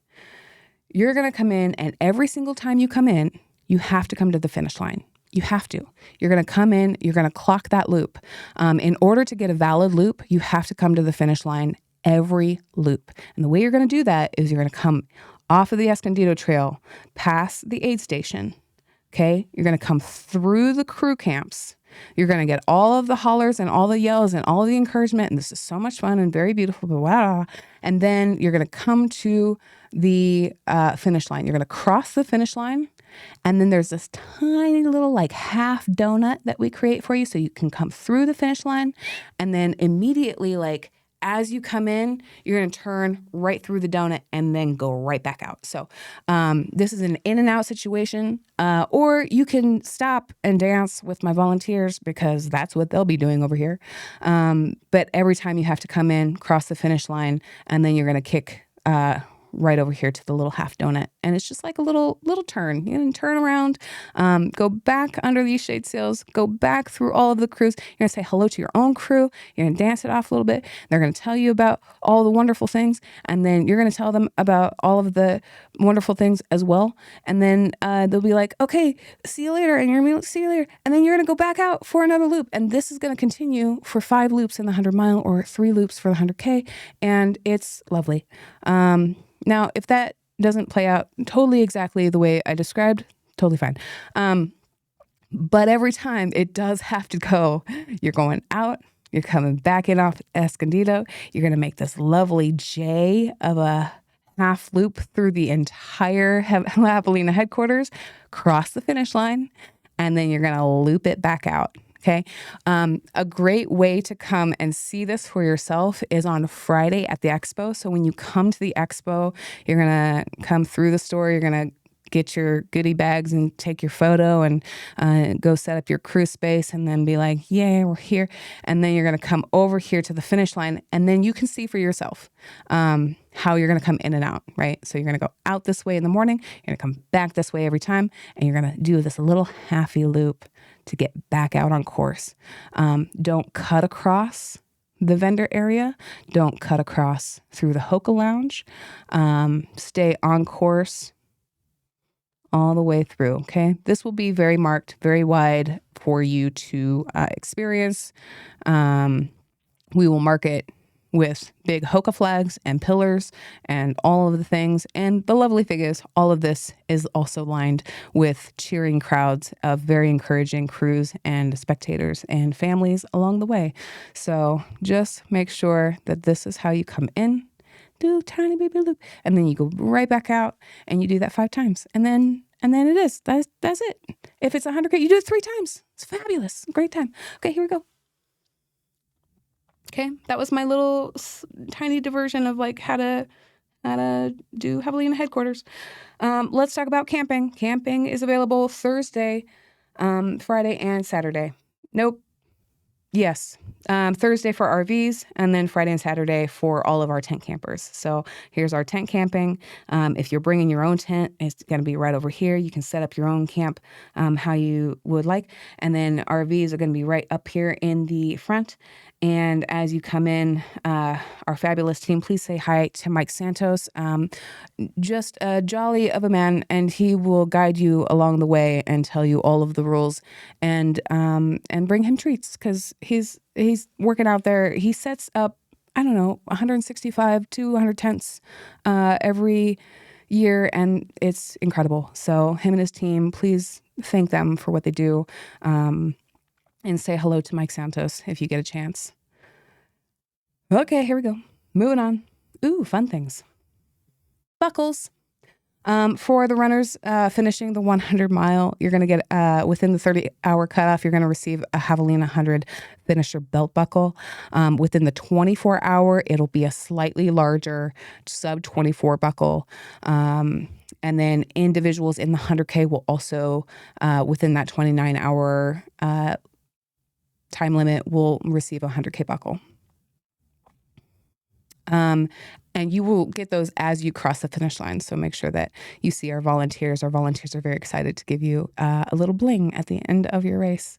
Speaker 1: You're going to come in, and every single time you come in, you have to come to the finish line. You have to. You're going to come in, you're going to clock that loop. In order to get a valid loop, you have to come to the finish line every loop. And the way you're going to do that is you're going to come off of the Escondido Trail, past the aid station. Okay? You're going to come through the crew camps. You're going to get all of the hollers and all the yells and all the encouragement. And this is so much fun and very beautiful. Wow. And then you're going to come to the finish line. You're going to cross the finish line. And then there's this tiny little like half donut that we create for you. So you can come through the finish line. And then immediately, like as you come in, you're going to turn right through the donut and then go right back out. So this is an in and out situation. Or you can stop and dance with my volunteers because that's what they'll be doing over here. But every time you have to come in, cross the finish line, and then you're going to kick right over here to the little half donut. And it's just like a little turn. You can turn around, go back under these shade sails, go back through all of the crews. You're going to say hello to your own crew. You're going to dance it off a little bit. They're going to tell you about all the wonderful things. And then you're going to tell them about all of the wonderful things as well. And then they'll be like, okay, see you later. And you're going to be like, see you later. And then you're going to go back out for another loop. And this is going to continue for 5 loops in the 100 mile or 3 loops for the 100K. And it's lovely. Now, if that doesn't play out totally exactly the way I described, totally fine. But every time it does have to go, you're going out, you're coming back in off Escondido, you're going to make this lovely J of a half loop through the entire Javelina headquarters, cross the finish line, and then you're going to loop it back out. Okay. A great way to come and see this for yourself is on Friday at the expo. So when you come to the expo, you're going to come through the store, you're going to get your goodie bags and take your photo and go set up your crew space and then be like, yay, we're here. And then you're going to come over here to the finish line and then you can see for yourself how you're going to come in and out, right? So you're going to go out this way in the morning, you're going to come back this way every time, and you're going to do this little halfy loop to get back out on course. Don't cut across the vendor area. Don't cut across through the Hoka lounge. Stay on course all the way through, okay? This will be very marked, very wide for you to experience. We will mark it with big Hoka flags and pillars and all of the things. And the lovely thing is all of this is also lined with cheering crowds of very encouraging crews and spectators and families along the way. So just make sure that this is how you come in, do tiny baby loop, and then you go right back out and you do that 5 times. And then it is. That's it. If it's 100K, you do it 3 times. It's fabulous. Great time. Okay, here we go. Okay, that was my little tiny diversion of like how to do Javelina headquarters. Let's talk about camping. Camping is available Thursday, Friday, and Saturday. Nope. Yes. Thursday for RVs, and then Friday and Saturday for all of our tent campers. So here's our tent camping. If you're bringing your own tent, it's going to be right over here. You can set up your own camp how you would like. And then RVs are going to be right up here in the front. And as you come in, our fabulous team, please say hi to Mike Santos. Just a jolly of a man, and he will guide you along the way and tell you all of the rules, and bring him treats because he's working out there. He sets up, I don't know, 165 to 200 tents every year, and it's incredible. So him and his team, please thank them for what they do, and say hello to Mike Santos if you get a chance. Okay, here we go. Moving on. Ooh, fun things. Buckles. For the runners finishing the 100 mile, you're going to get within the 30-hour cutoff, you're going to receive a Javelina 100 finisher belt buckle. Within the 24-hour, it'll be a slightly larger sub 24 buckle. And then individuals in the 100K will also, within that 29-hour time limit, will receive a 100K buckle. And you will get those as you cross the finish line. So make sure that you see our volunteers. Our volunteers are very excited to give you a little bling at the end of your race.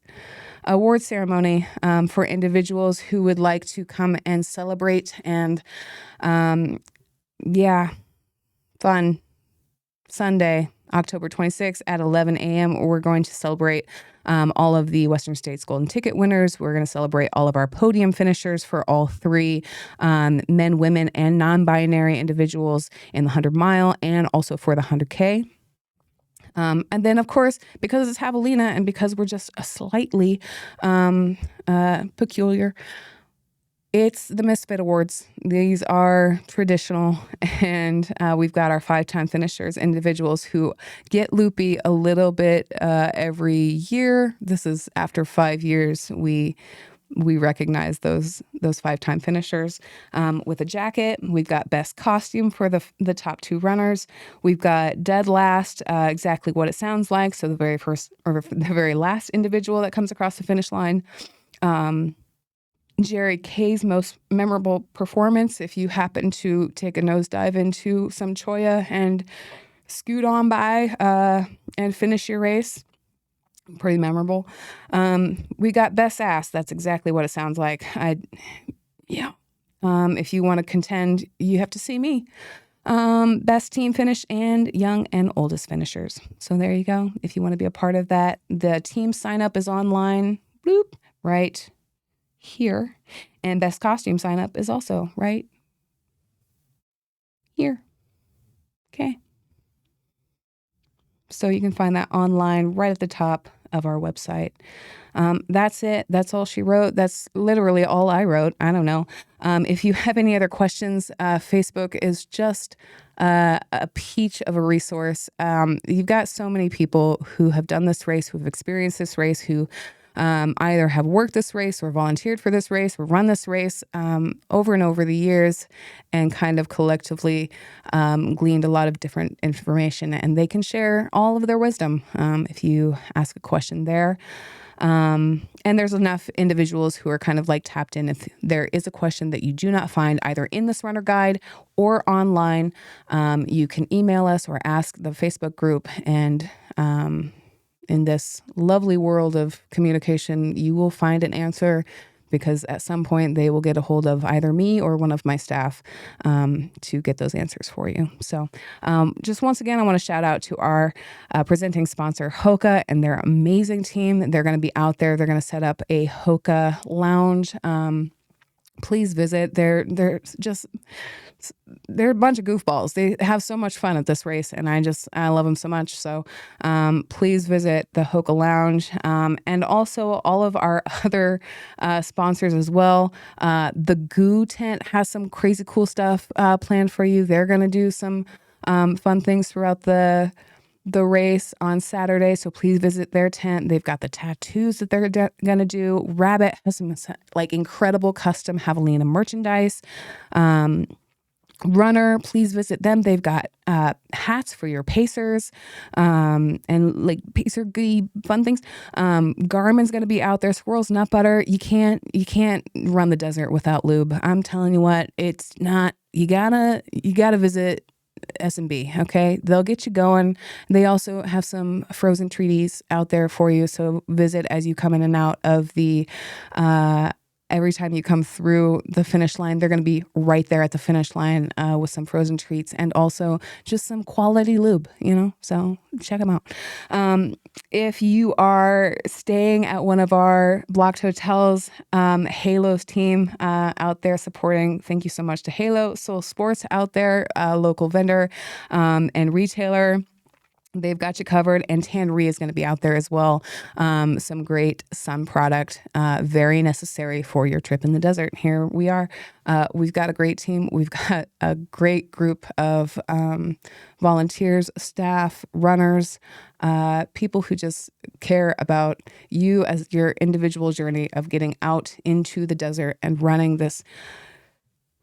Speaker 1: Award ceremony for individuals who would like to come and celebrate. And fun. Sunday, October 26th at 11 a.m. We're going to celebrate all of the Western States Golden Ticket winners. We're going to celebrate all of our podium finishers for all three men, women, and non-binary individuals in the 100 mile and also for the 100K. And then, of course, because it's Javelina and because we're just a slightly peculiar, it's the Misfit Awards. These are traditional, and we've got our 5-time finishers, individuals who get loopy a little bit every year. This is after 5 years. We recognize those 5-time finishers with a jacket. We've got best costume for the top 2 runners. We've got dead last, exactly what it sounds like. So the very first or the very last individual that comes across the finish line. Jerry Kay's most memorable performance, if you happen to take a nosedive into some choya and scoot on by and finish your race. Pretty memorable. We got best ass. That's exactly what it sounds like. If you want to contend, you have to see me. Best team finish and young and oldest finishers. So there you go. If you want to be a part of that, the team sign up is online. Bloop, right here. And best costume sign up is also right here. Okay. So you can find that online right at the top of our website. That's it. That's all she wrote. That's literally all I wrote. I don't know. If you have any other questions, Facebook is just a peach of a resource. You've got so many people who have done this race, who have experienced this race, who either have worked this race or volunteered for this race or run this race over and over the years, and kind of collectively gleaned a lot of different information, and they can share all of their wisdom if you ask a question there. And there's enough individuals who are kind of like tapped in. If there is a question that you do not find either in this runner guide or online, you can email us or ask the Facebook group, and in this lovely world of communication, you will find an answer, because at some point they will get a hold of either me or one of my staff to get those answers for you. So just once again, I want to shout out to our presenting sponsor, Hoka, and their amazing team. They're going to be out there. They're going to set up a Hoka lounge. Please visit. They're a bunch of goofballs. They have so much fun at this race, and I love them so much. So please visit the Hoka Lounge, and also all of our other sponsors as well. The Goo tent has some crazy cool stuff planned for you. They're going to do some fun things throughout the the race on Saturday, so please visit their tent. They've got the tattoos that they're going to do. Rabbit has some like incredible custom Javelina merchandise. Runner, please visit them. They've got hats for your pacers and like pacer goody fun things. Garmin's going to be out there. Squirrel's Nut Butter. You can't run the desert without lube. I'm telling you what, it's not. You gotta visit S&B. Okay, they'll get you going. They also have some frozen treaties out there for you. So visit as you come in and out of the. Every time you come through the finish line, they're going to be right there at the finish line with some frozen treats and also just some quality lube, so check them out. If you are staying at one of our blocked hotels, Halo's team out there supporting, thank you so much to Halo, Soul Sports out there, local vendor and retailer. They've got you covered, and Tannery is going to be out there as well. Some great sun product, very necessary for your trip in the desert. Here we are. We've got a great team. We've got a great group of volunteers, staff, runners, people who just care about you as your individual journey of getting out into the desert and running this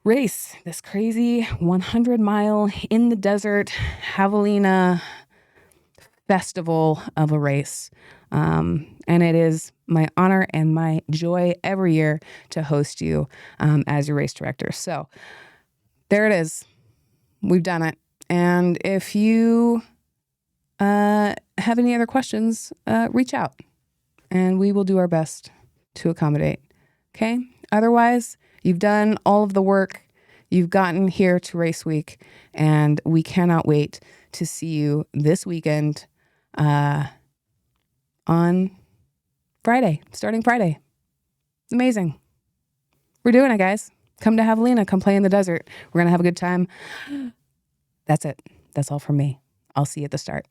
Speaker 1: race, this crazy 100-mile in the desert Javelina festival of a race. And it is my honor and my joy every year to host you as your race director. So there it is. We've done it. And if you have any other questions, reach out and we will do our best to accommodate. Okay? Otherwise, you've done all of the work. You've gotten here to Race Week, and we cannot wait to see you this weekend on Friday, starting Friday. Amazing. We're doing it, guys. Come to Javelina. Come play in the desert. We're going to have a good time. That's it. That's all from me. I'll see you at the start.